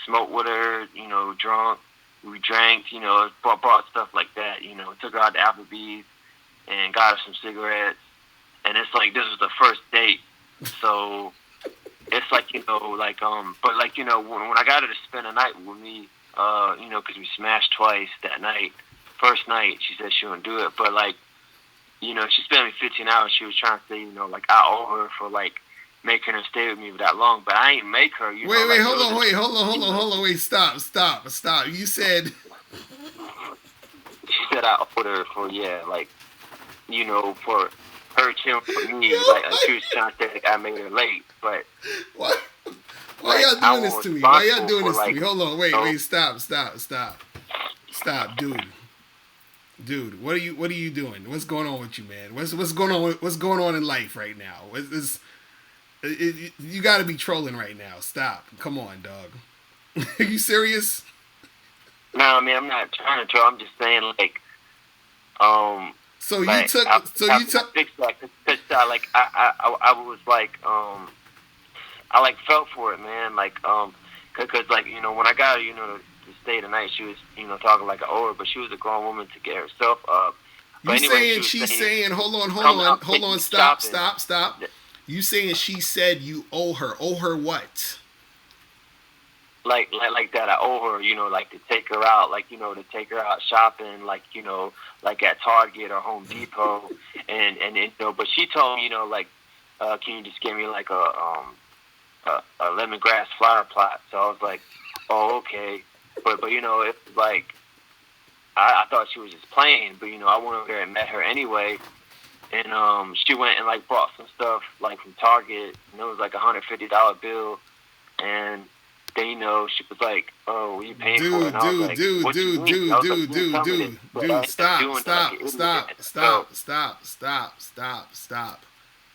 smoked with her, drunk. We drank, bought stuff like that, took her out to Applebee's and got her some cigarettes. And it's like, this was the first date. So it's like, but like, when I got her to spend a night with me, because we smashed twice that night. First night, she said she wouldn't do it. But like, she spent me 15 hours. She was trying to say, like, I owe her for like, making her stay with me for that long, but I ain't make her. Wait, hold on, wait, stop. You said. She said I owed her for for her chilling with me, like she was trying to say like I made her late, but what? Why like, y'all doing this to me? Why y'all doing this to me? Hold on, wait, stop, dude. What are you doing? What's going on with you, man? What's going on? What's going on in life right now? You got to be trolling right now. Stop. Come on, dog. Are you serious? No, I mean I'm not trying to troll. I'm just saying like, So like, you took. I fixed that because I was like I like felt for it, man. Like because like when I got her, to stay the night, she was talking like an old, but she was a grown woman to get herself up. But You anyway, she's saying hold on, stop. You saying she said you owe her? Owe her what? Like that. I owe her, like to take her out, like to take her out shopping, like like at Target or Home Depot, and But she told me, like, can you just give me like a lemongrass flower plot? So I was like, oh okay, but it's like I thought she was just playing, but I went over there and met her anyway. And she went and like bought some stuff like from Target, and it was like $150 bill. And then she was like, "Oh, you paying for it?" And I was like,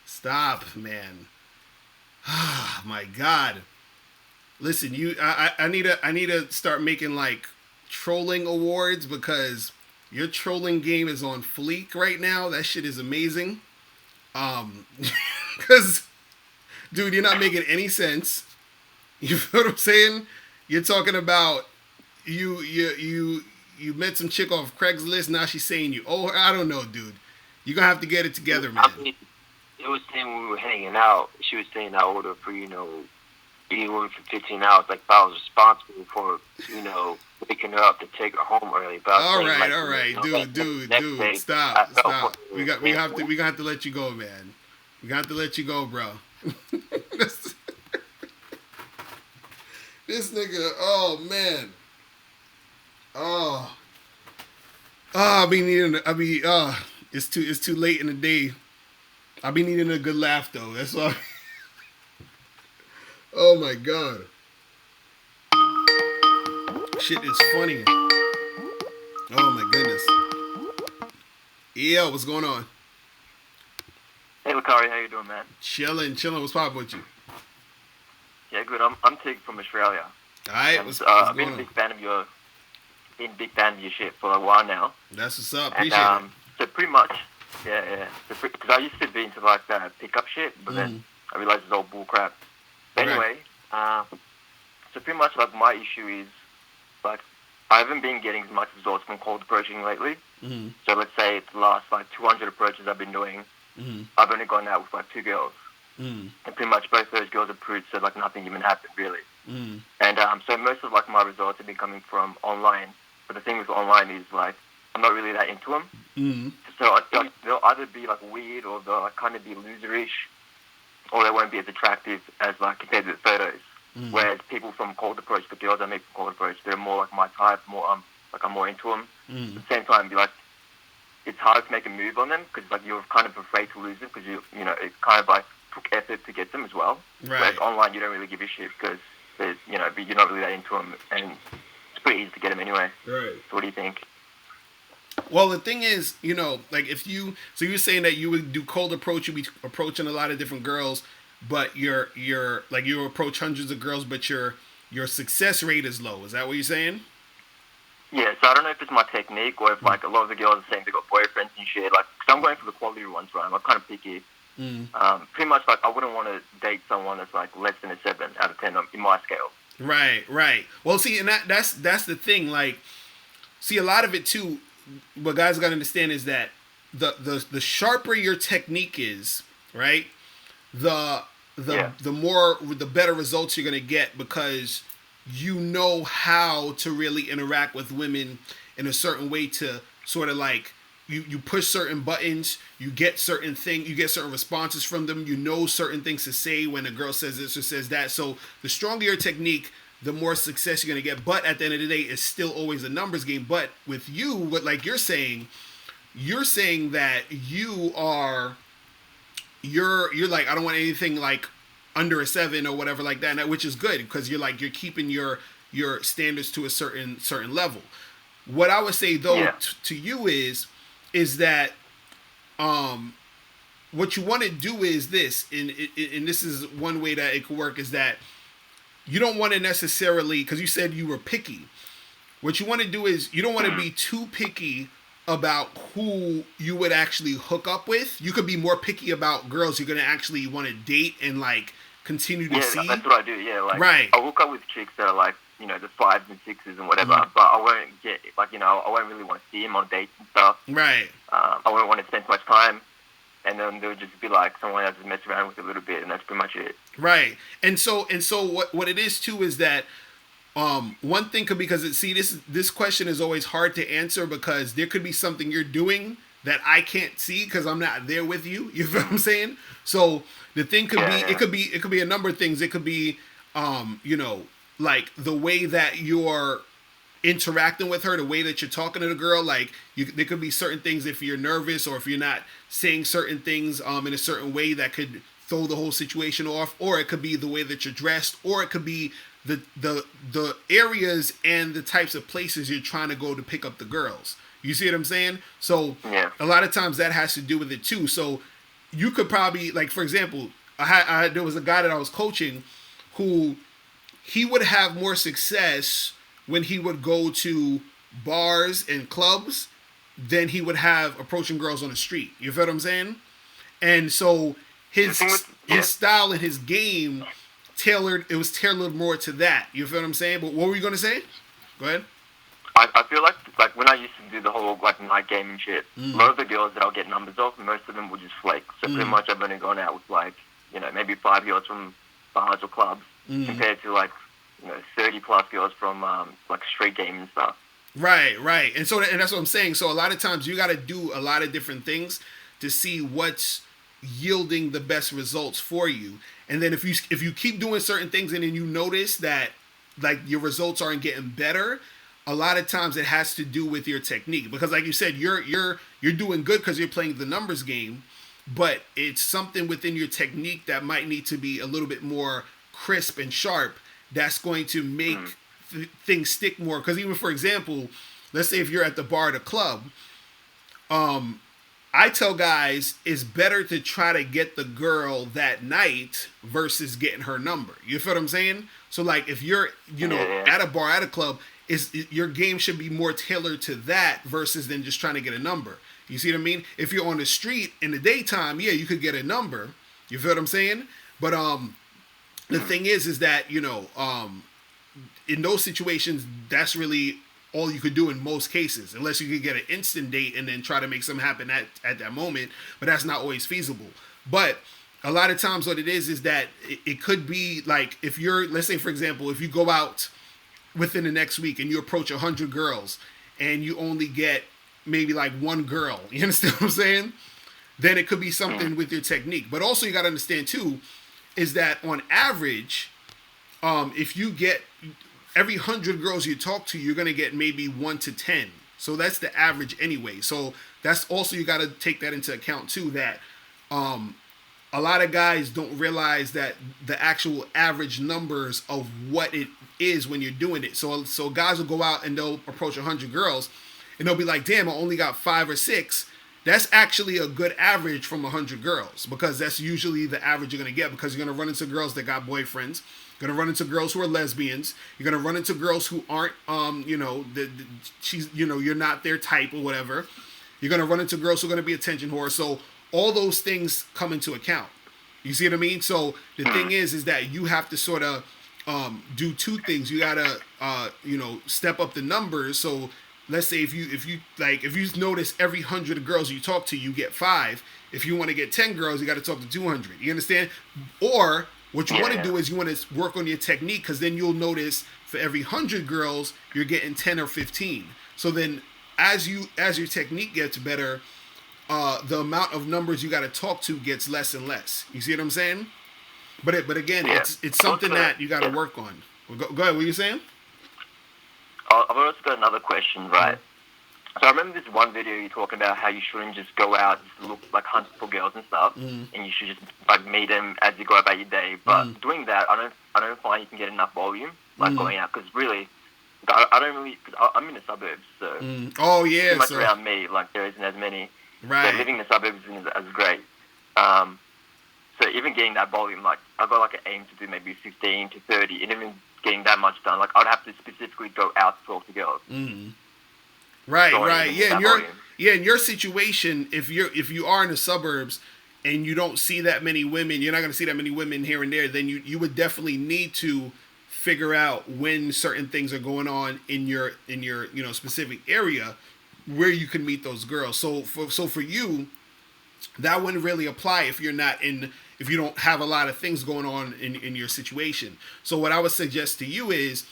stop, man. Oh my God. Listen, I need to start making like trolling awards because your trolling game is on fleek right now. That shit is amazing. Because, dude, you're not making any sense. You know what I'm saying? You're talking about you met some chick off Craigslist. Now she's saying you owe her. I don't know, dude. You're gonna have to get it together, man. I mean, it was saying when we were hanging out, she was saying I owed her for being with me for 15 hours. Like if I was responsible for waking her up to take her home early. But all right, dude, stop. We gonna have to let you go, man. We got to let you go, bro. This nigga, oh man, it's too late in the day. I be needing a good laugh though. That's why. Oh my God. Shit is funny. Oh my goodness. Yeah, what's going on? Hey, Locario, how you doing, man? Chilling. What's poppin' with you? Yeah, good. I'm Tig from Australia. All right. I've been a big fan of your shit for a while now. That's what's up. Appreciate it. So pretty much, yeah. Because I used to be into like that pickup shit, but then I realized it's all bull crap. But anyway, so pretty much like my issue is like I haven't been getting as much results from cold approaching lately. Mm-hmm. So let's say it's the last like 200 approaches I've been doing. Mm-hmm. I've only gone out with like 2 girls. Mm. And pretty much both those girls are prudes, so like nothing even happened really. Mm. And so most of like my results have been coming from online. But the thing with online is like I'm not really that into them. Mm. So they'll either be like weird or they'll like kind of be loserish, or they won't be as attractive as like compared to the photos. Mm. Whereas people from cold approach, the girls I meet from cold approach, they're more like my type, more like I'm more into them. Mm. At the same time, be like it's hard to make a move on them because like you're kind of afraid to lose them because you know it kind of like took effort to get them as well. Right. Whereas online you don't really give a shit because there's you're not really that into them and it's pretty easy to get them anyway. Right. So what do you think? Well, the thing is, like if so you're saying that you would do cold approach, you'd be approaching a lot of different girls, but you're like you approach hundreds of girls, but your success rate is low. Is that what you're saying? Yeah, so I don't know if it's my technique or if like a lot of the girls are saying they got boyfriends and shit. Like, cause I'm going for the quality ones, right? I'm kind of picky. Pretty much like I wouldn't want to date someone that's like less than a 7 out of 10 in my scale. Right. Well, see, and that's the thing. Like, see, a lot of it too. What guys got to understand is that the sharper your technique is, right? The better results you're gonna get because you know how to really interact with women in a certain way to sort of like you push certain buttons, you get certain responses from them, you know certain things to say when a girl says this or says that. So the stronger your technique, the more success you're gonna get. But at the end of the day, it's still always a numbers game. But with you, what like you're saying that you're like, I don't want anything like under a 7 or whatever like that, which is good because you're keeping your standards to a certain level. What I would say though to you is that what you want to do is this, and this is one way that it could work, is that you don't want to necessarily, because you said you were picky. What you want to do is you don't want to be too picky about who you would actually hook up with. You could be more picky about girls you're going to actually want to date and like continue to see. Yeah, that's what I do. Yeah, like right. I'll hook up with chicks that are like, the 5s and 6s and whatever, but I won't get like, I won't really want to see them on dates and stuff. Right. I won't want to spend too much time. And then they'll just be like someone else to mess around with a little bit, and that's pretty much it. Right. And so what it is too is that one thing could, because this question is always hard to answer because there could be something you're doing that I can't see because I'm not there with you. You feel what I'm saying? So the thing could it could be a number of things. It could be like the way that you're interacting with her, the way that you're talking to the girl. Like there could be certain things if you're nervous or if you're not saying certain things in a certain way that could throw the whole situation off, or it could be the way that you're dressed, or it could be the areas and the types of places you're trying to go to pick up the girls. You see what I'm saying? So a lot of times that has to do with it too. So you could probably, like, for example, there was a guy that I was coaching who he would have more success when he would go to bars and clubs than he would have approaching girls on the street. You feel what I'm saying? And so his style and his game it was tailored more to that. You feel what I'm saying? But what were you going to say? Go ahead. I feel like when I used to do the whole like night game and shit, a lot of the girls that I'll get numbers of, most of them will just flake. So pretty much I've only gone out with like, maybe 5 girls from bars or clubs compared to like, 30 plus girls from like street game and stuff. Right. And so that's what I'm saying. So a lot of times you got to do a lot of different things to see what's yielding the best results for you. And then if you keep doing certain things and then you notice that like your results aren't getting better, a lot of times it has to do with your technique, because like you said, you're doing good because you're playing the numbers game, but it's something within your technique that might need to be a little bit more crisp and sharp. That's going to make things stick more. Because even, for example, let's say if you're at the bar at a club, I tell guys it's better to try to get the girl that night versus getting her number. You feel what I'm saying? So like if you're, at a bar, at a club, your game should be more tailored to that versus than just trying to get a number. You see what I mean? If you're on the street in the daytime, you could get a number. You feel what I'm saying? But the thing is that, in those situations, that's really all you could do in most cases, unless you could get an instant date and then try to make something happen at that moment. But that's not always feasible. But a lot of times what it is that it could be like if you're, let's say, for example, if you go out within the next week and you approach 100 girls and you only get maybe like one girl, you understand what I'm saying? Then it could be something with your technique. But also you got to understand too, is that on average, if you get every 100 girls you talk to, you're going to get maybe 1 to 10. So that's the average anyway. So that's also, you got to take that into account too, that a lot of guys don't realize that the actual average numbers of what it is when you're doing it. So guys will go out and they'll approach 100 girls, and they'll be like, damn, I only got 5 or 6. That's actually a good average from 100 girls, because that's usually the average you're going to get, because you're going to run into girls that got boyfriends. You're going to run into girls who are lesbians. You're going to run into girls who aren't, you're not their type or whatever. You're going to run into girls who are going to be attention whores. So all those things come into account. You see what I mean? So the thing is that you have to sort of do 2 things. You got to, step up the numbers. So let's say if you notice every 100 girls you talk to, you get 5. If you want to get 10 girls, you got to talk to 200. You understand? Or what you want to do is you want to work on your technique, because then you'll notice for every 100 girls, you're getting 10 or 15. So then as your technique gets better, the amount of numbers you got to talk to gets less and less. You see what I'm saying? But again, it's something that you got to work on. Well, go ahead. What are you saying? I've also got another question, right? So I remember this one video you're talking about how you shouldn't just go out and look like hunt for girls and stuff, and you should just like meet them as you go about your day. But doing that, I don't find you can get enough volume like going out, because really, I don't really. Cause I'm in the suburbs, so too much around me. Like there isn't as many. Right. So living in the suburbs isn't as great. So even getting that volume, like I've got like an aim to do maybe 15 to 30, and even getting that much done, like I'd have to specifically go out to talk to girls. Right. Yeah, in your situation, if you are in the suburbs and you don't see that many women, you're not going to see that many women here and there, then you would definitely need to figure out when certain things are going on in your specific area where you can meet those girls. So for you, that wouldn't really apply if you don't have a lot of things going on in your situation. So what I would suggest to you is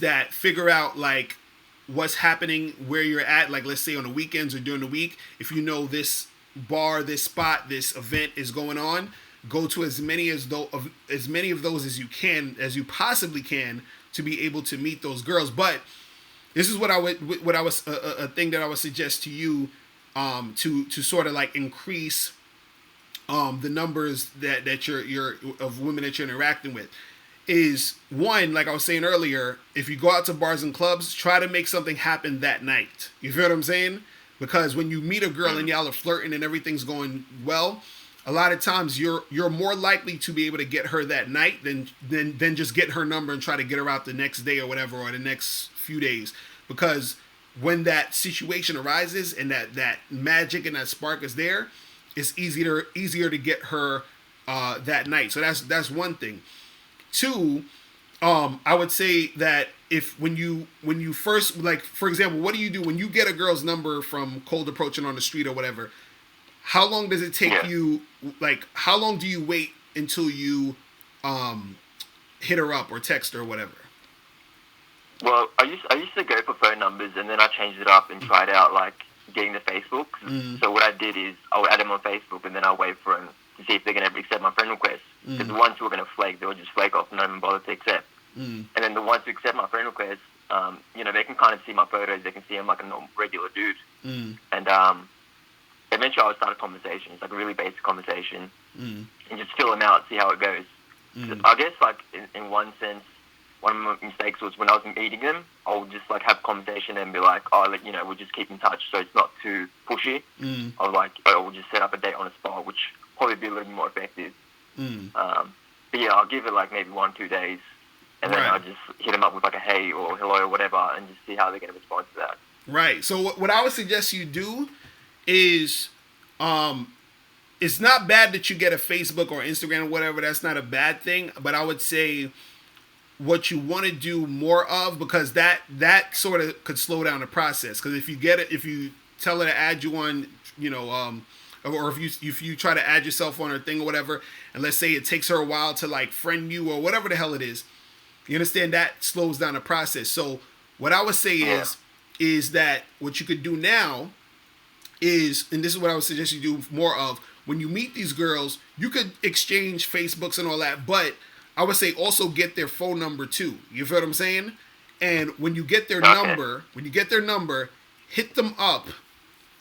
that figure out like what's happening where you're at, like let's say on the weekends or during the week. If you know this bar, this spot, this event is going on, go to as many of those as you possibly can, to be able to meet those girls. But this is a thing that I would suggest to you, to sort of like increase the numbers that you're of women that you're interacting with. Is one, like I was saying earlier, if you go out to bars and clubs, try to make something happen that night. You feel what I'm saying? Because when you meet a girl and y'all are flirting and everything's going well, a lot of times you're more likely to be able to get her that night than just get her number and try to get her out the next day or whatever, or the next few days. Because when that situation arises and that magic and that spark is there, it's easier to get her that night. So that's one thing. 2, I would say that when you first, like for example, what do you do when you get a girl's number from cold approaching on the street or whatever? How long does it take you? Like how long do you wait until you hit her up or text her or whatever? Well, I used to go for phone numbers, and then I changed it up and tried out like getting the Facebook. So what I did is I would add them on Facebook, and then I'll wait for them to see if they're going to accept my friend request. Because the ones who are going to flake, they'll just flake off and not even bother to accept. And then the ones who accept my friend request, they can kind of see my photos. They can see I'm like a normal, regular dude. And eventually I'll start a conversation. It's like a really basic conversation. And just fill them out, see how it goes. I guess like in one sense, one of my mistakes was when I was meeting them, I'll just like have a conversation and be like, we'll just keep in touch, so it's not too pushy. We'll just set up a date on a spot, which probably be a little bit more effective. But yeah, I'll give it like maybe 1-2 days, and then I'll just hit them up with like a hey or hello or whatever, and just see how they're going to respond to that. Right. So what I would suggest you do is, it's not bad that you get a Facebook or Instagram or whatever. That's not a bad thing. But I would say what you want to do more of, because that sort of could slow down the process. Because if you tell her to add you on, or if you try to add yourself on her thing or whatever, and let's say it takes her a while to like friend you or whatever the hell it is, you understand that slows down the process. So what I would say is that what you could do now is, and this is what I would suggest you do more of, when you meet these girls, you could exchange Facebooks and all that, but I would say also get their phone number too. You feel what I'm saying? And when you get their number, hit them up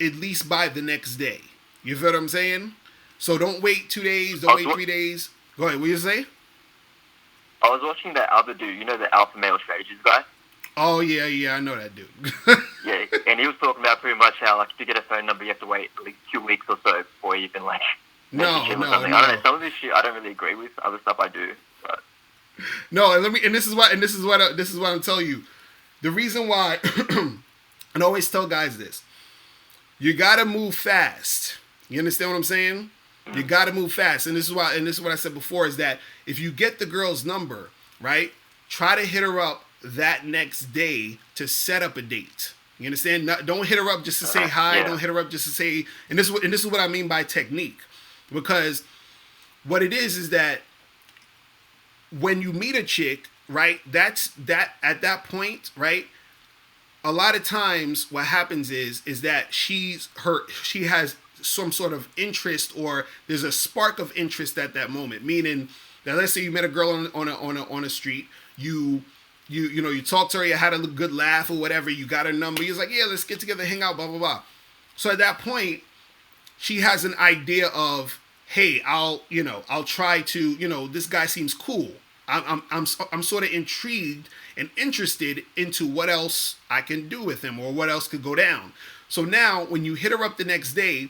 at least by the next day. You feel what I'm saying? So don't wait 2 days, don't wait 3 days. Go ahead, what you say? I was watching that other dude, you know, the alpha male strategist guy? Oh, yeah, I know that dude. Yeah, and he was talking about pretty much how, like, to get a phone number, you have to wait like 2 weeks or so before you can, like, message him or something. I don't know, some of this shit I don't really agree with. Other stuff I do, but... No, and this is what I'm telling you. The reason why, and I always tell guys this, you gotta move fast. You understand what I'm saying? You gotta move fast, and this is what I said before, is that if you get the girl's number, right, try to hit her up that next day to set up a date. You understand? Don't hit her up just to say hi. Yeah. Don't hit her up just to say. And this is what I mean by technique, because what it is that when you meet a chick, right? That at that point, right? A lot of times, what happens is that she has some sort of interest, or there's a spark of interest at that moment. Meaning that, let's say you met a girl on a street, you talked to her, you had a good laugh or whatever, you got her number, you're like, yeah, let's get together, hang out, blah blah blah. So at that point, she has an idea of, hey, I'll try to, this guy seems cool. I'm sort of intrigued and interested into what else I can do with him, or what else could go down. So now when you hit her up the next day,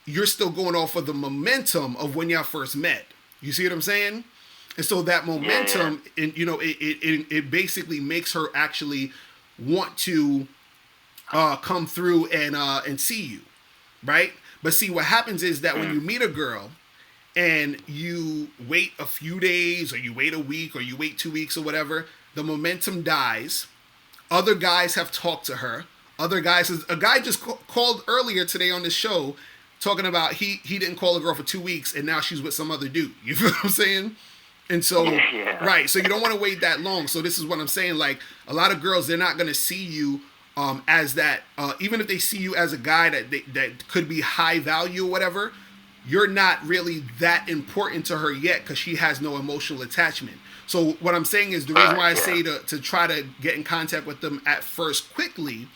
you're still going off of the momentum of when y'all first met. You see what I'm saying? And so that momentum, it basically makes her actually want to come through and see you, right? But see, what happens is that when you meet a girl and you wait a few days, or you wait a week, or you wait 2 weeks, or whatever, the momentum dies. Other guys have talked to her. A guy just called earlier today on the show talking about he didn't call a girl for 2 weeks, and now she's with some other dude. You feel what I'm saying? And so, right, so you don't want to wait that long. So this is what I'm saying. Like, a lot of girls, they're not going to see you as that, even if they see you as a guy that could be high value or whatever, you're not really that important to her yet, because she has no emotional attachment. So what I'm saying is, the reason why I say to try to get in contact with them at first quickly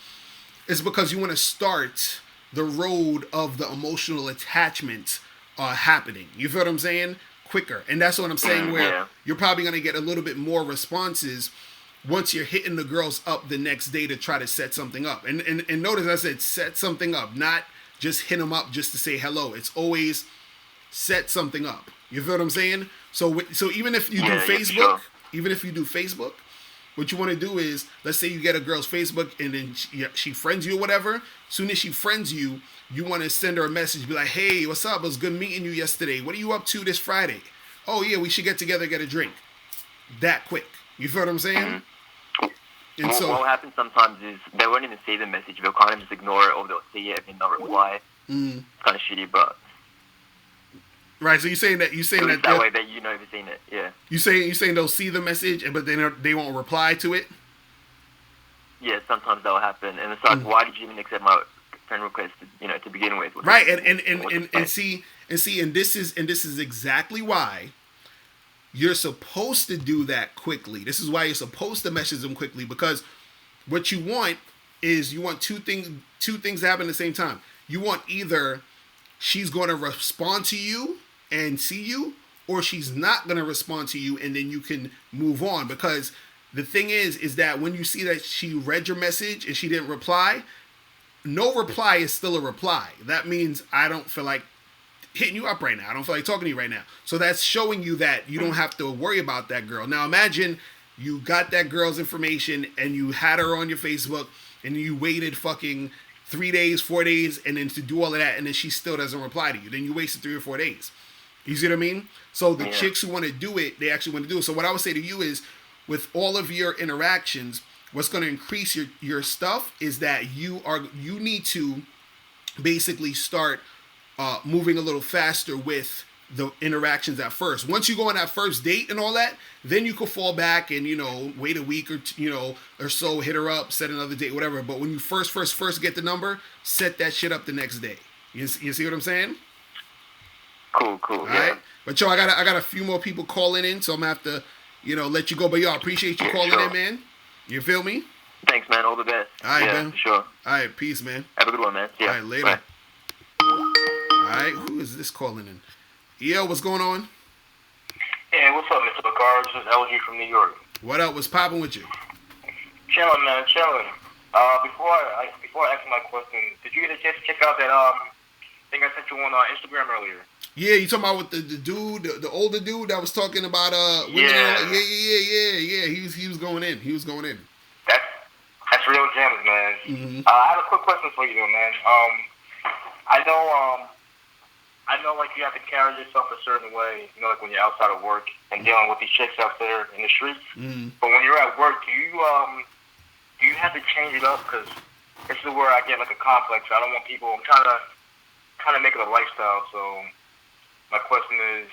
is because you want to start the road of the emotional attachment happening. You feel what I'm saying? Quicker. And that's what I'm saying, where you're probably going to get a little bit more responses once you're hitting the girls up the next day to try to set something up. And notice I said set something up, not just hit them up just to say hello. It's always set something up. You feel what I'm saying? So even if you do Facebook, what you want to do is, let's say you get a girl's Facebook and then she friends you or whatever. Soon as she friends you, you want to send her a message, be like, hey, what's up? It was good meeting you yesterday. What are you up to this Friday? Oh yeah, we should get together, get a drink. That quick. You feel what I'm saying? And so what happens sometimes is they won't even see the message. They'll kind of just ignore it, or they'll see it and not reply. It's kind of shitty, but... Right, so you're saying that way that you know you've seen it, yeah. You saying they'll see the message, but they won't reply to it? Yeah, sometimes that'll happen, and it's like, why did you even accept my friend request, to begin with? Right, and see, and this is exactly why you're supposed to do that quickly. This is why you're supposed to message them quickly, because what you want is two things to happen at the same time. You want either she's going to respond to you and see you, or she's not going to respond to you, and then you can move on. Because the thing is that when you see that she read your message and she didn't reply, no reply is still a reply. That means I don't feel like hitting you up right now. I don't feel like talking to you right now. So that's showing you that you don't have to worry about that girl. Now imagine you got that girl's information and you had her on your Facebook, and you waited fucking 3 days, 4 days, and then to do all of that, and then she still doesn't reply to you. Then you wasted 3 or 4 days. You see what I mean? So the chicks who want to do it, they actually want to do it. So what I would say to you is, with all of your interactions, what's going to increase your stuff is that you need to basically start moving a little faster with the interactions at first. Once you go on that first date and all that, then you can fall back and, wait a week or or so, hit her up, set another date, whatever. But when you first get the number, set that shit up the next day. You see what I'm saying? Cool. All right. But I got a few more people calling in, so I'm gonna have to, let you go. But I appreciate you calling in, man. You feel me? Thanks, man. All the best. All right, man. For sure. All right, peace, man. Have a good one, man. All right, later. Bye. All right, who is this calling in? Yo, what's going on? Hey, what's up, Mr. Locario? This is LG from New York. What up? What's popping with you? Chilling, man, chilling. Before I ask my question, did you get a chance to check out that thing I sent you on Instagram earlier? Yeah, you talking about with the dude, the older dude that was talking about women? Yeah. Yeah. He was going in. That's real gems, man. Mm-hmm. I have a quick question for you, though, man. I know, like, you have to carry yourself a certain way, you know, like when you're outside of work and dealing with these chicks out there in the streets. Mm-hmm. But when you're at work, do you have to change it up? Because this is where I get like a complex. I don't want people. I'm trying to make it a lifestyle. So my question is,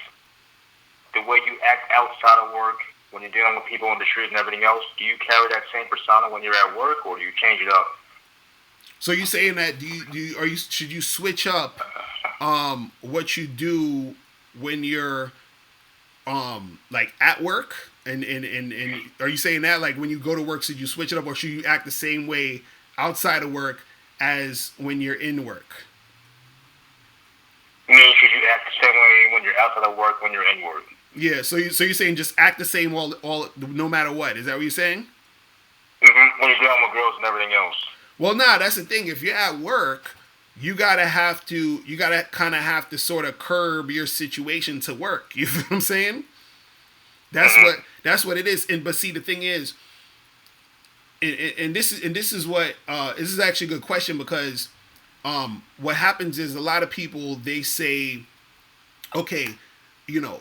the way you act outside of work when you're dealing with people on the street and everything else, do you carry that same persona when you're at work, or do you change it up? So you're saying that should you switch up what you do when you're like at work and are you saying that like when you go to work should you switch it up, or should you act the same way outside of work as when you're in work? I mean, should you act the same way when you're outside of work when you're in work? Yeah, so you're saying just act the same all no matter what. Is that what you're saying? Mm-hmm. When you're dealing with girls and everything else. Well, nah, that's the thing. If you're at work, you gotta kind of have to sort of curb your situation to work. You feel what I'm saying? That's what it is. But see, the thing is, and this is actually a good question, because what happens is a lot of people, they say, okay, you know,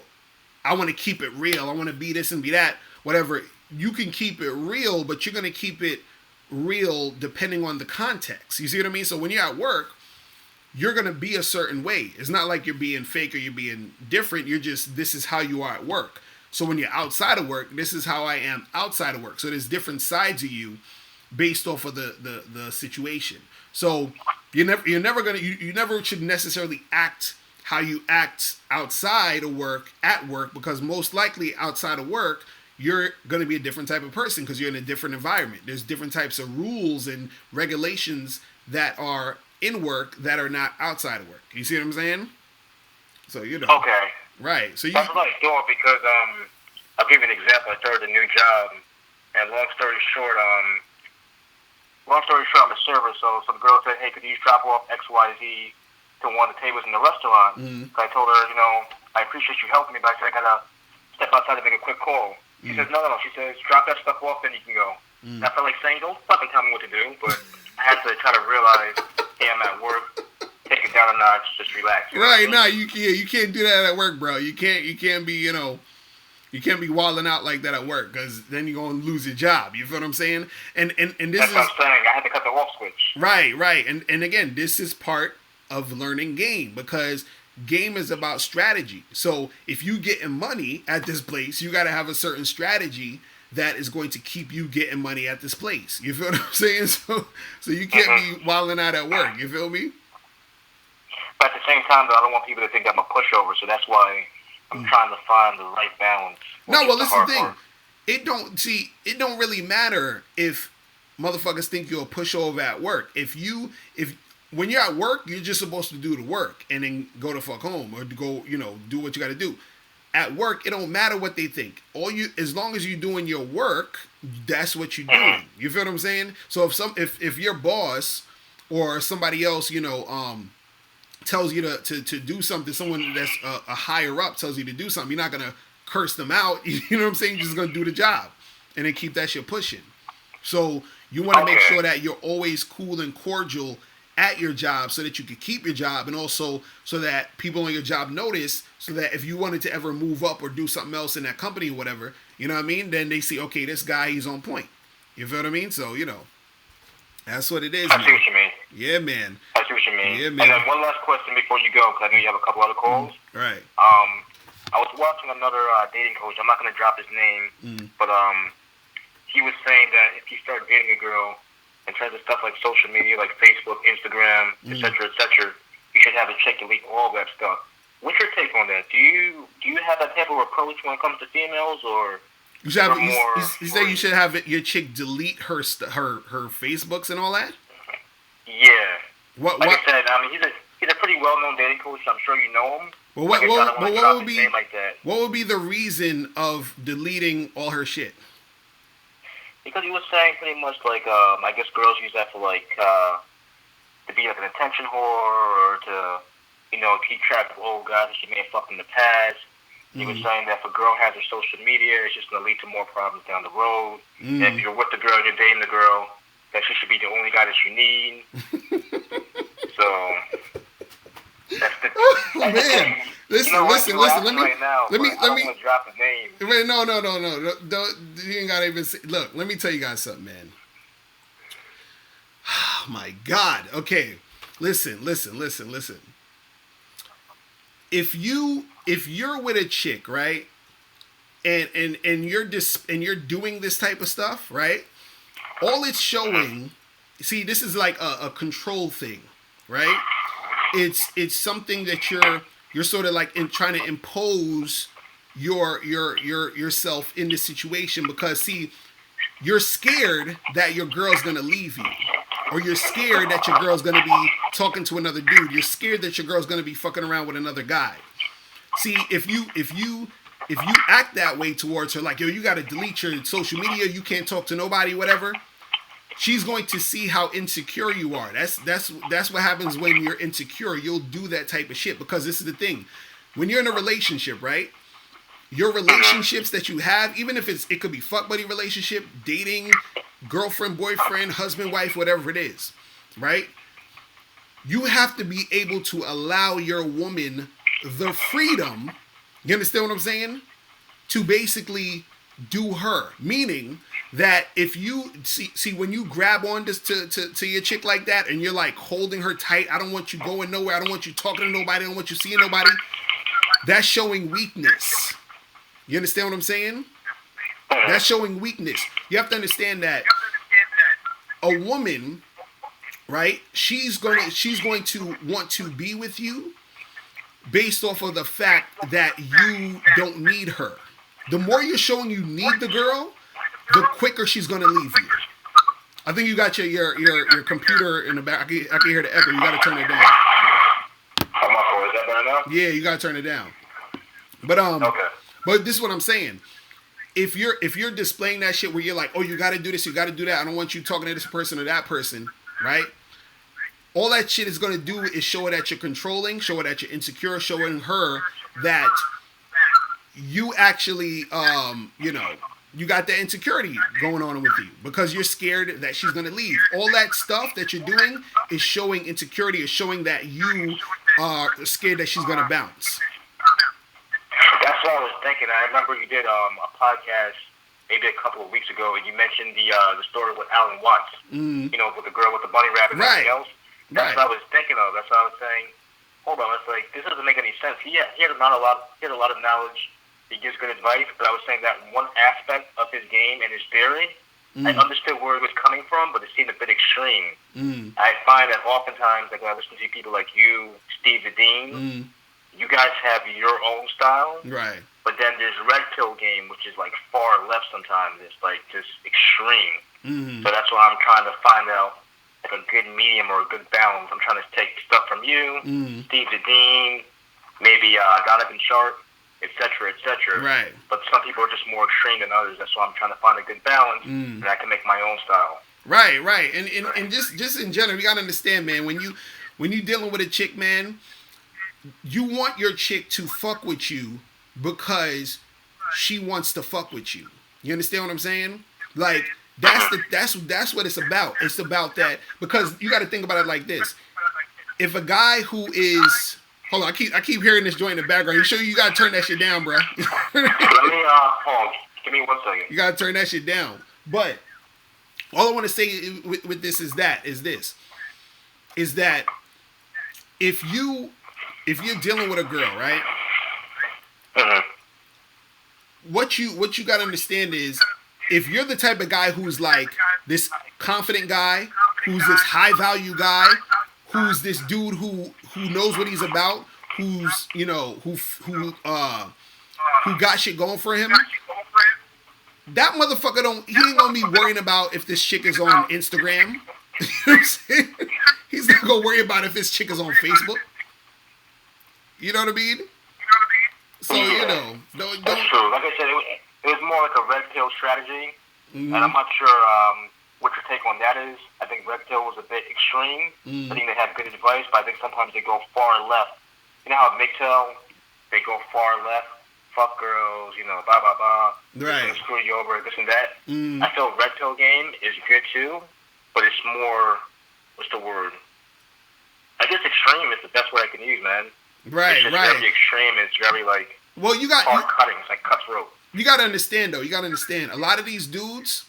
I want to keep it real. I want to be this and be that, whatever. You can keep it real, but you're going to keep it real depending on the context. You see what I mean? So when you're at work, you're going to be a certain way. It's not like you're being fake or you're being different. This is how you are at work. So when you're outside of work, this is how I am outside of work. So there's different sides of you based off of the situation. So you never should necessarily act how you act outside of work at work, because most likely outside of work, you're going to be a different type of person because you're in a different environment. There's different types of rules and regulations that are in work that are not outside of work. You see what I'm saying? So, you know. Okay. Right. So that's what I thought, because I'll give you an example. I started a new job, and long story short, I'm a server. So some girl said, "Hey, could you drop off XYZ to one of the tables in the restaurant?" So I told her, you know, I appreciate you helping me, but I said I gotta step outside to make a quick call. She says, no. She says, drop that stuff off, then you can go. I felt like saying, don't fucking tell me what to do, but I had to try to realize, hey, I'm at work, take it down a notch, just relax. Right, no, you can't do that at work, bro. You can't be, you can't be wilding out like that at work, because then you're going to lose your job. You feel what I'm saying? And this That's what I'm saying. I had to cut the off switch. Right. And again, this is part of learning game, because game is about strategy. So if you getting money at this place, you got to have a certain strategy that is going to keep you getting money at this place. You feel what I'm saying? So you can't be wilding out at work. You feel me? But at the same time, though, I don't want people to think I'm a pushover. So that's why I'm trying to find the right balance. No, well, this is the thing. It don't really matter if motherfuckers think you're a pushover at work. When you're at work, you're just supposed to do the work and then go the fuck home, or go, do what you got to do. At work, it don't matter what they think. As long as you're doing your work, that's what you're doing. You feel what I'm saying? So if your boss or somebody else, tells you to do something, someone that's a higher up tells you to do something, you're not gonna curse them out. You know what I'm saying? You're just gonna do the job and then keep that shit pushing. So you want to make sure that you're always cool and cordial at your job, so that you can keep your job, and also so that people on your job notice, so that if you wanted to ever move up or do something else in that company or whatever, you know what I mean, then they see, okay, this guy, he's on point. You feel what I mean? So, that's what it is. I see what you mean. Yeah, man. I see what you mean. Yeah, man. And then one last question before you go, because I know you have a couple other calls. Right. I was watching another dating coach. I'm not going to drop his name, but he was saying that if you start dating a girl, in terms of stuff like social media, like Facebook, Instagram, et cetera, you should have a check delete all that stuff. What's your take on that? Do you have that type of approach when it comes to females, or You should have. You say you free. should have your chick delete her her Facebooks and all that. Yeah. What? Like I said, I mean, he's a pretty well-known dating coach. I'm sure you know him. Well, what would be like that. What would be the reason of deleting all her shit? Because he was saying pretty much like I guess girls use that for like to be like an attention whore or to keep track of old guys that she may have fucked in the past. He was saying that if a girl has her social media, it's just going to lead to more problems down the road. And if you're with the girl, you're dating the girl, that she should be the only guy that you need. So that's the man. Listen. Let me drop a name. Wait, no. Don't, you ain't gotta even say. Look, let me tell you guys something, man. Oh my God. Okay, listen. If you're with a chick, right, and you're doing this type of stuff, right, all it's showing. See, this is like a control thing, right? It's something that you're sort of like trying to impose yourself in this situation because see, you're scared that your girl's gonna leave you, or you're scared that your girl's gonna be talking to another dude. You're scared that your girl's gonna be fucking around with another guy. See, if you act that way towards her, like yo, you gotta delete your social media, you can't talk to nobody, whatever. She's going to see how insecure you are. That's what happens when you're insecure. You'll do that type of shit because this is the thing. When you're in a relationship, right? Your relationships that you have, even if it could be fuck buddy relationship, dating, girlfriend, boyfriend, husband, wife, whatever it is, right? You have to be able to allow your woman the freedom, you understand what I'm saying? To basically do her. Meaning that if you see when you grab on to your chick like that and you're like holding her tight, I don't want you going nowhere, I don't want you talking to nobody, I don't want you seeing nobody, that's showing weakness. You understand what I'm saying? That's showing weakness. You have to understand that a woman, right, she's going to want to be with you based off of the fact that you don't need her. The more you're showing you need the girl, the quicker she's gonna leave you. I think you got your computer in the back. I can hear the echo. You gotta turn it down. Is that better now? Yeah, you gotta turn it down. But okay. But this is what I'm saying. If you're displaying that shit where you're like, oh, you gotta do this, you gotta do that. I don't want you talking to this person or that person, right? All that shit is gonna do is show her that you're controlling, show her that you're insecure, showing her that you actually you got that insecurity going on with you because you're scared that she's going to leave. All that stuff that you're doing is showing insecurity, is showing that you are scared that she's going to bounce. That's what I was thinking. I remember you did a podcast maybe a couple of weeks ago, and you mentioned the story with Alan Watts, with the girl with the bunny rabbit and everything else. That's what I was thinking of. That's what I was saying. Hold on, it's like, this doesn't make any sense. He had a lot of knowledge. He gives good advice, but I was saying that one aspect of his game and his theory, I understood where it was coming from, but it seemed a bit extreme. I find that oftentimes, like when I listen to people like you, Steve the Dean, you guys have your own style, right? But then there's red pill game, which is like far left sometimes. It's like just extreme. So that's why I'm trying to find out like a good medium or a good balance. I'm trying to take stuff from you, Steve the Dean, maybe Donovan Sharp, etc., etc. Right. But some people are just more extreme than others. That's why I'm trying to find a good balance, and I can make my own style. Right. And just in general, you gotta understand, man. When you dealing with a chick, man, you want your chick to fuck with you because she wants to fuck with you. You understand what I'm saying? Like that's what it's about. It's about that because you got to think about it like this. If a guy who is hold on, I keep hearing this joint in the background. You sure you gotta turn that shit down, bro? Let me hold on. Give me 1 second. You gotta turn that shit down. But all I want to say with this is that if you're dealing with a girl, right? What you got to understand is if you're the type of guy who's like this confident guy, who's this high value guy, who's this dude who knows what he's about, who's who got shit going for him, that motherfucker he ain't gonna be worrying about if this chick is on Instagram. You know what I'm saying? He's not gonna worry about if this chick is on Facebook. You know what I mean? So, you know, don't. That's true. Like I said, it was more like a red pill strategy, Mm-hmm. and I'm not sure what your take on that is. I think red pill was a bit extreme. Mm-hmm. I think they have good advice, but I think sometimes they go far left. You know how MGTOW, they go far left, fuck girls, you know, blah, blah, blah. Right. Gonna screw you over, this and that. Mm-hmm. I feel red pill game is good too, but it's more, what's the word? I guess extreme is the best word I can use, man. Right, it's just right. very extreme. It's very, like, Well, you got hard cutting. It's like cutthroat. You got to understand, though. You got to understand. A lot of these dudes,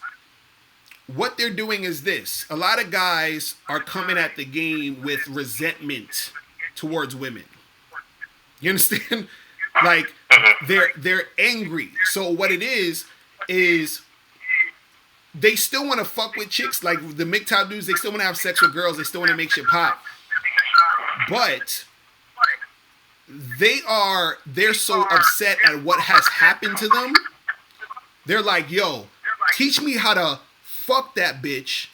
what they're doing is this. A lot of guys are coming at the game with resentment towards women. You understand? Like, they're angry. So what it is they still want to fuck with chicks. Like the MGTOW dudes, they still want to have sex with girls. They still want to make shit pop. But they're so upset at what has happened to them. They're like, yo, teach me how to fuck that bitch,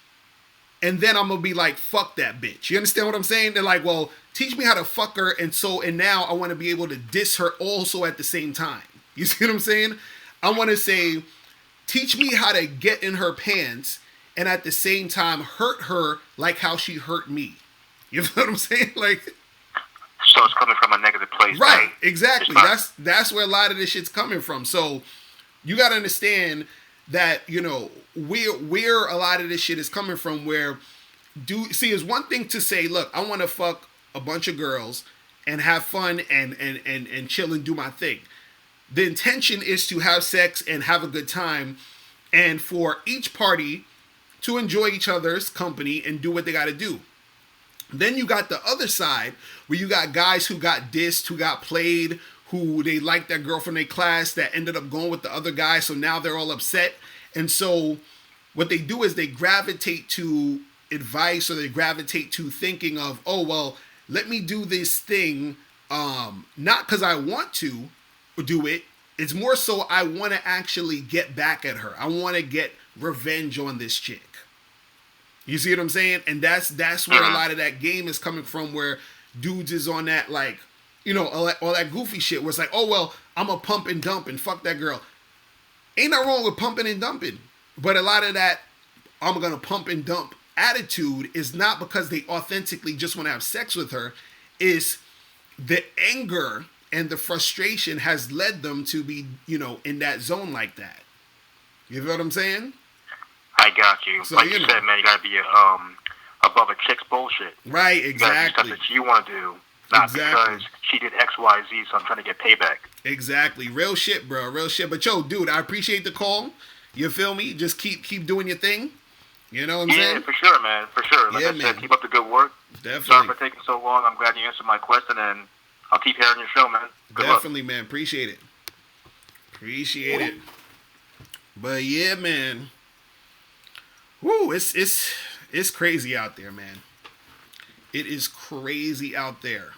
and then I'm gonna be like, fuck that bitch. You understand what I'm saying? They're like, well, teach me how to fuck her, and now I want to be able to diss her also at the same time. You see what I'm saying? I want to say, teach me how to get in her pants, and at the same time hurt her like how she hurt me. You know what I'm saying? Like, So it's coming from a negative place. right, man. exactly. That's where a lot of this shit's coming from. So you got to understand that, you know, where a lot of this shit is coming from, where it's one thing to say, look, I want to fuck a bunch of girls and have fun and chill and do my thing. The intention is to have sex and have a good time, and for each party to enjoy each other's company and do what they got to do. Then you got the other side where you got guys who got dissed, who got played, who they liked that girl from their class that ended up going with the other guy. So now they're all upset. And so what they do is they gravitate to advice, or they gravitate to thinking of, oh, well, let me do this thing. Not because I want to do it. It's more so I want to actually get back at her. I want to get revenge on this chick. You see what I'm saying? And that's where a lot of that game is coming from, where dudes is on that, like, you know, all that goofy shit where it's like, oh, well, I'm a pump and dump and fuck that girl. Ain't nothing wrong with pumping and dumping. But a lot of that I'm going to pump and dump attitude is not because they authentically just want to have sex with her. It's the anger and the frustration has led them to be, you know, in that zone like that. You know what I'm saying? I got you. So, like you said, man, you gotta be above a chick's bullshit. Right, exactly. You gotta do stuff that you want to do, not because she did X, Y, Z, so I'm trying to get payback. Exactly. Real shit, bro. Real shit. But yo, dude, I appreciate the call. You feel me? Just keep doing your thing. You know what I'm saying? Yeah, for sure, man. For sure. Like I said, keep up the good work. Definitely. Sorry for taking so long. I'm glad you answered my question, and I'll keep hearing your show, man. Good Definitely, luck. man. Appreciate it. Appreciate it. But yeah, man. Woo, it's crazy out there, man. It is crazy out there.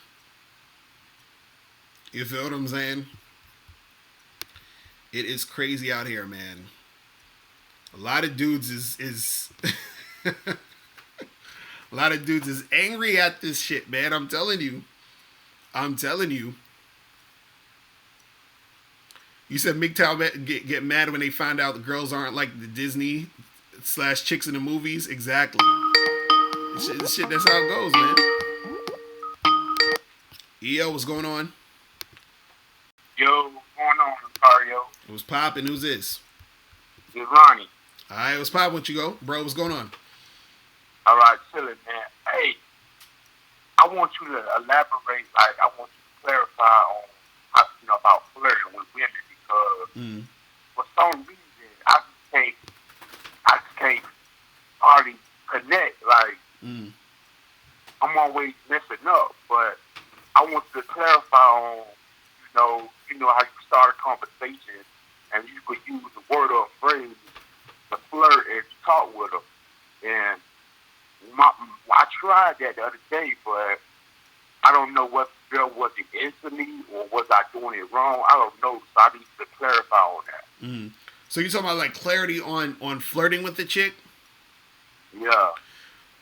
You feel what I'm saying? It is crazy out here, man. A lot of dudes is a lot of dudes is angry at this shit, man. I'm telling you. You said MGTOW get mad when they find out the girls aren't like the Disney / chicks in the movies. Exactly. This shit, that's how it goes, man. EO, what's going on? Yo, what's going on, Locario? What's poppin'? Who's this? It's Ronnie. Alright, what's poppin'? What you go? Bro, what's going on? All right, chillin', man. Hey, I want you to elaborate, like, I want you to clarify on, about flirting with women, because for some reason, I just can't hardly connect. Like, I'm always messing up, but I want you to clarify on, you know how you start a conversation, and you could use the word or phrase to flirt and talk with them. And I tried that the other day, but I don't know what the girl wasn't into me, or was I doing it wrong? I don't know, so I need to clarify on that. So you're talking about like clarity on flirting with the chick? Yeah.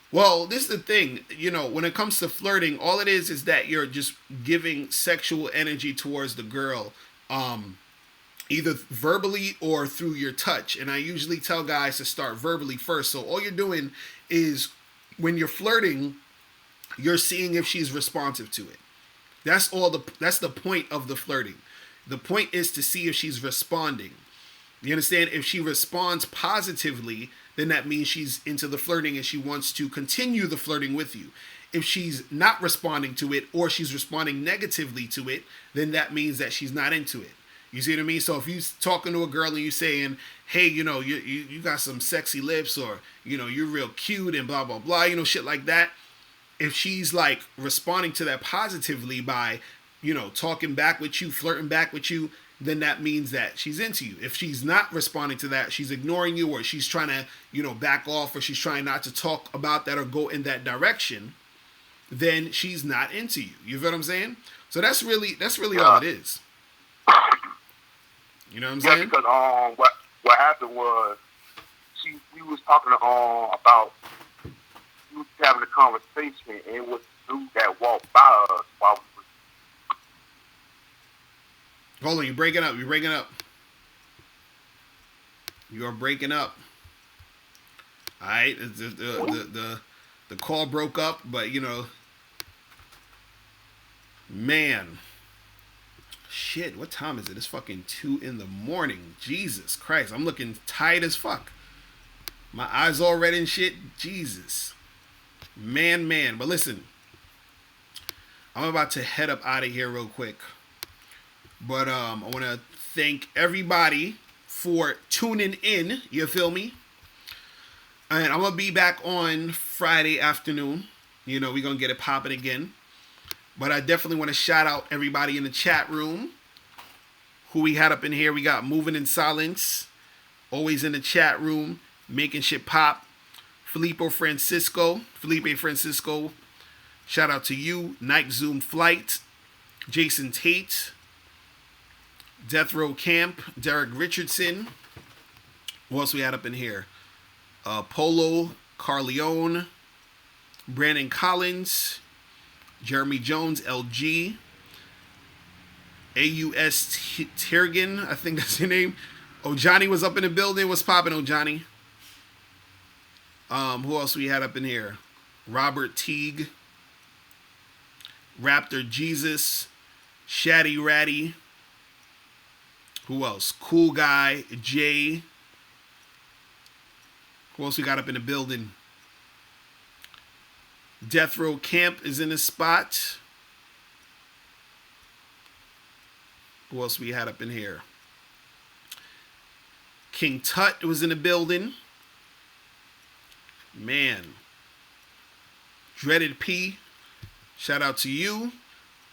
Well, this is the thing, when it comes to flirting, all it is that you're just giving sexual energy towards the girl, either verbally or through your touch. And I usually tell guys to start verbally first. So all you're doing is when you're flirting, you're seeing if she's responsive to it. That's the point of the flirting. The point is to see if she's responding. You understand? If she responds positively, then that means she's into the flirting and she wants to continue the flirting with you. If she's not responding to it or she's responding negatively to it, then that means that she's not into it. You see what I mean? So if you're talking to a girl and you're saying, hey, you got some sexy lips, or, you're real cute and blah, blah, blah, shit like that. If she's like responding to that positively by, talking back with you, flirting back with you, then that means that she's into you. If she's not responding to that, she's ignoring you, or she's trying to, back off, or she's trying not to talk about that or go in that direction, then she's not into you. You feel what I'm saying? So that's really all it is. You know what I'm saying? Yeah, because what happened was we was talking about, we was having a conversation, and it was the dude that walked by us while we was. Hold on, you're breaking up. You are breaking up. All right, the call broke up, but man, shit. What time is it? It's fucking 2 a.m. Jesus Christ, I'm looking tired as fuck. My eyes all red and shit. Jesus, man. But listen, I'm about to head up out of here real quick. But I want to thank everybody for tuning in. You feel me? And I'm going to be back on Friday afternoon. We're going to get it popping again. But I definitely want to shout out everybody in the chat room who we had up in here. We got Moving in Silence, always in the chat room, making shit pop. Felipe Francisco. Shout out to you. Night Zoom Flight. Jason Tate. Death Row Camp, Derek Richardson. Who else we had up in here? Polo Carleone, Brandon Collins, Jeremy Jones, LG, AUS Tirgan, I think that's your name. Johnny was up in the building. What's poppin', Johnny? Who else we had up in here? Robert Teague, Raptor Jesus, Shaddy Ratty. Who else? Cool Guy, Jay. Who else we got up in the building? Death Row Camp is in the spot. Who else we had up in here? King Tut was in the building. Man. Dreaded P. Shout out to you.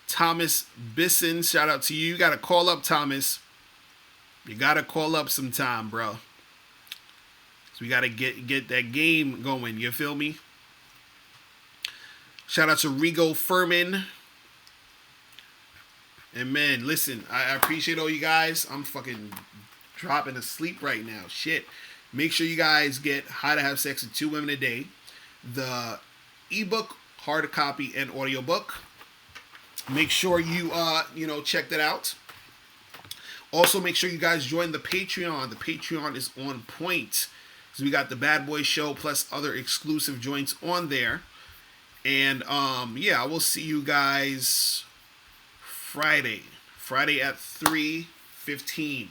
Thomas Bisson. Shout out to you. You got to call up, Thomas. You got to call up sometime, bro. So we got to get that game going. You feel me? Shout out to Rigo Furman. And man, listen, I appreciate all you guys. I'm fucking dropping asleep right now. Shit. Make sure you guys get How to Have Sex with 2 Women a Day. The ebook, hard copy, and audiobook. Make sure you check that out. Also, make sure you guys join the Patreon. The Patreon is on point. So we got the Bad Boy Show plus other exclusive joints on there. And I will see you guys Friday at 3:15.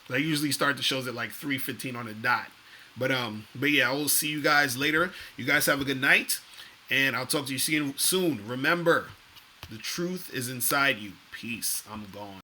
I usually start the shows at like 3:15 on the dot. But yeah, I will see you guys later. You guys have a good night, and I'll talk to you soon. Remember, the truth is inside you. Peace. I'm gone.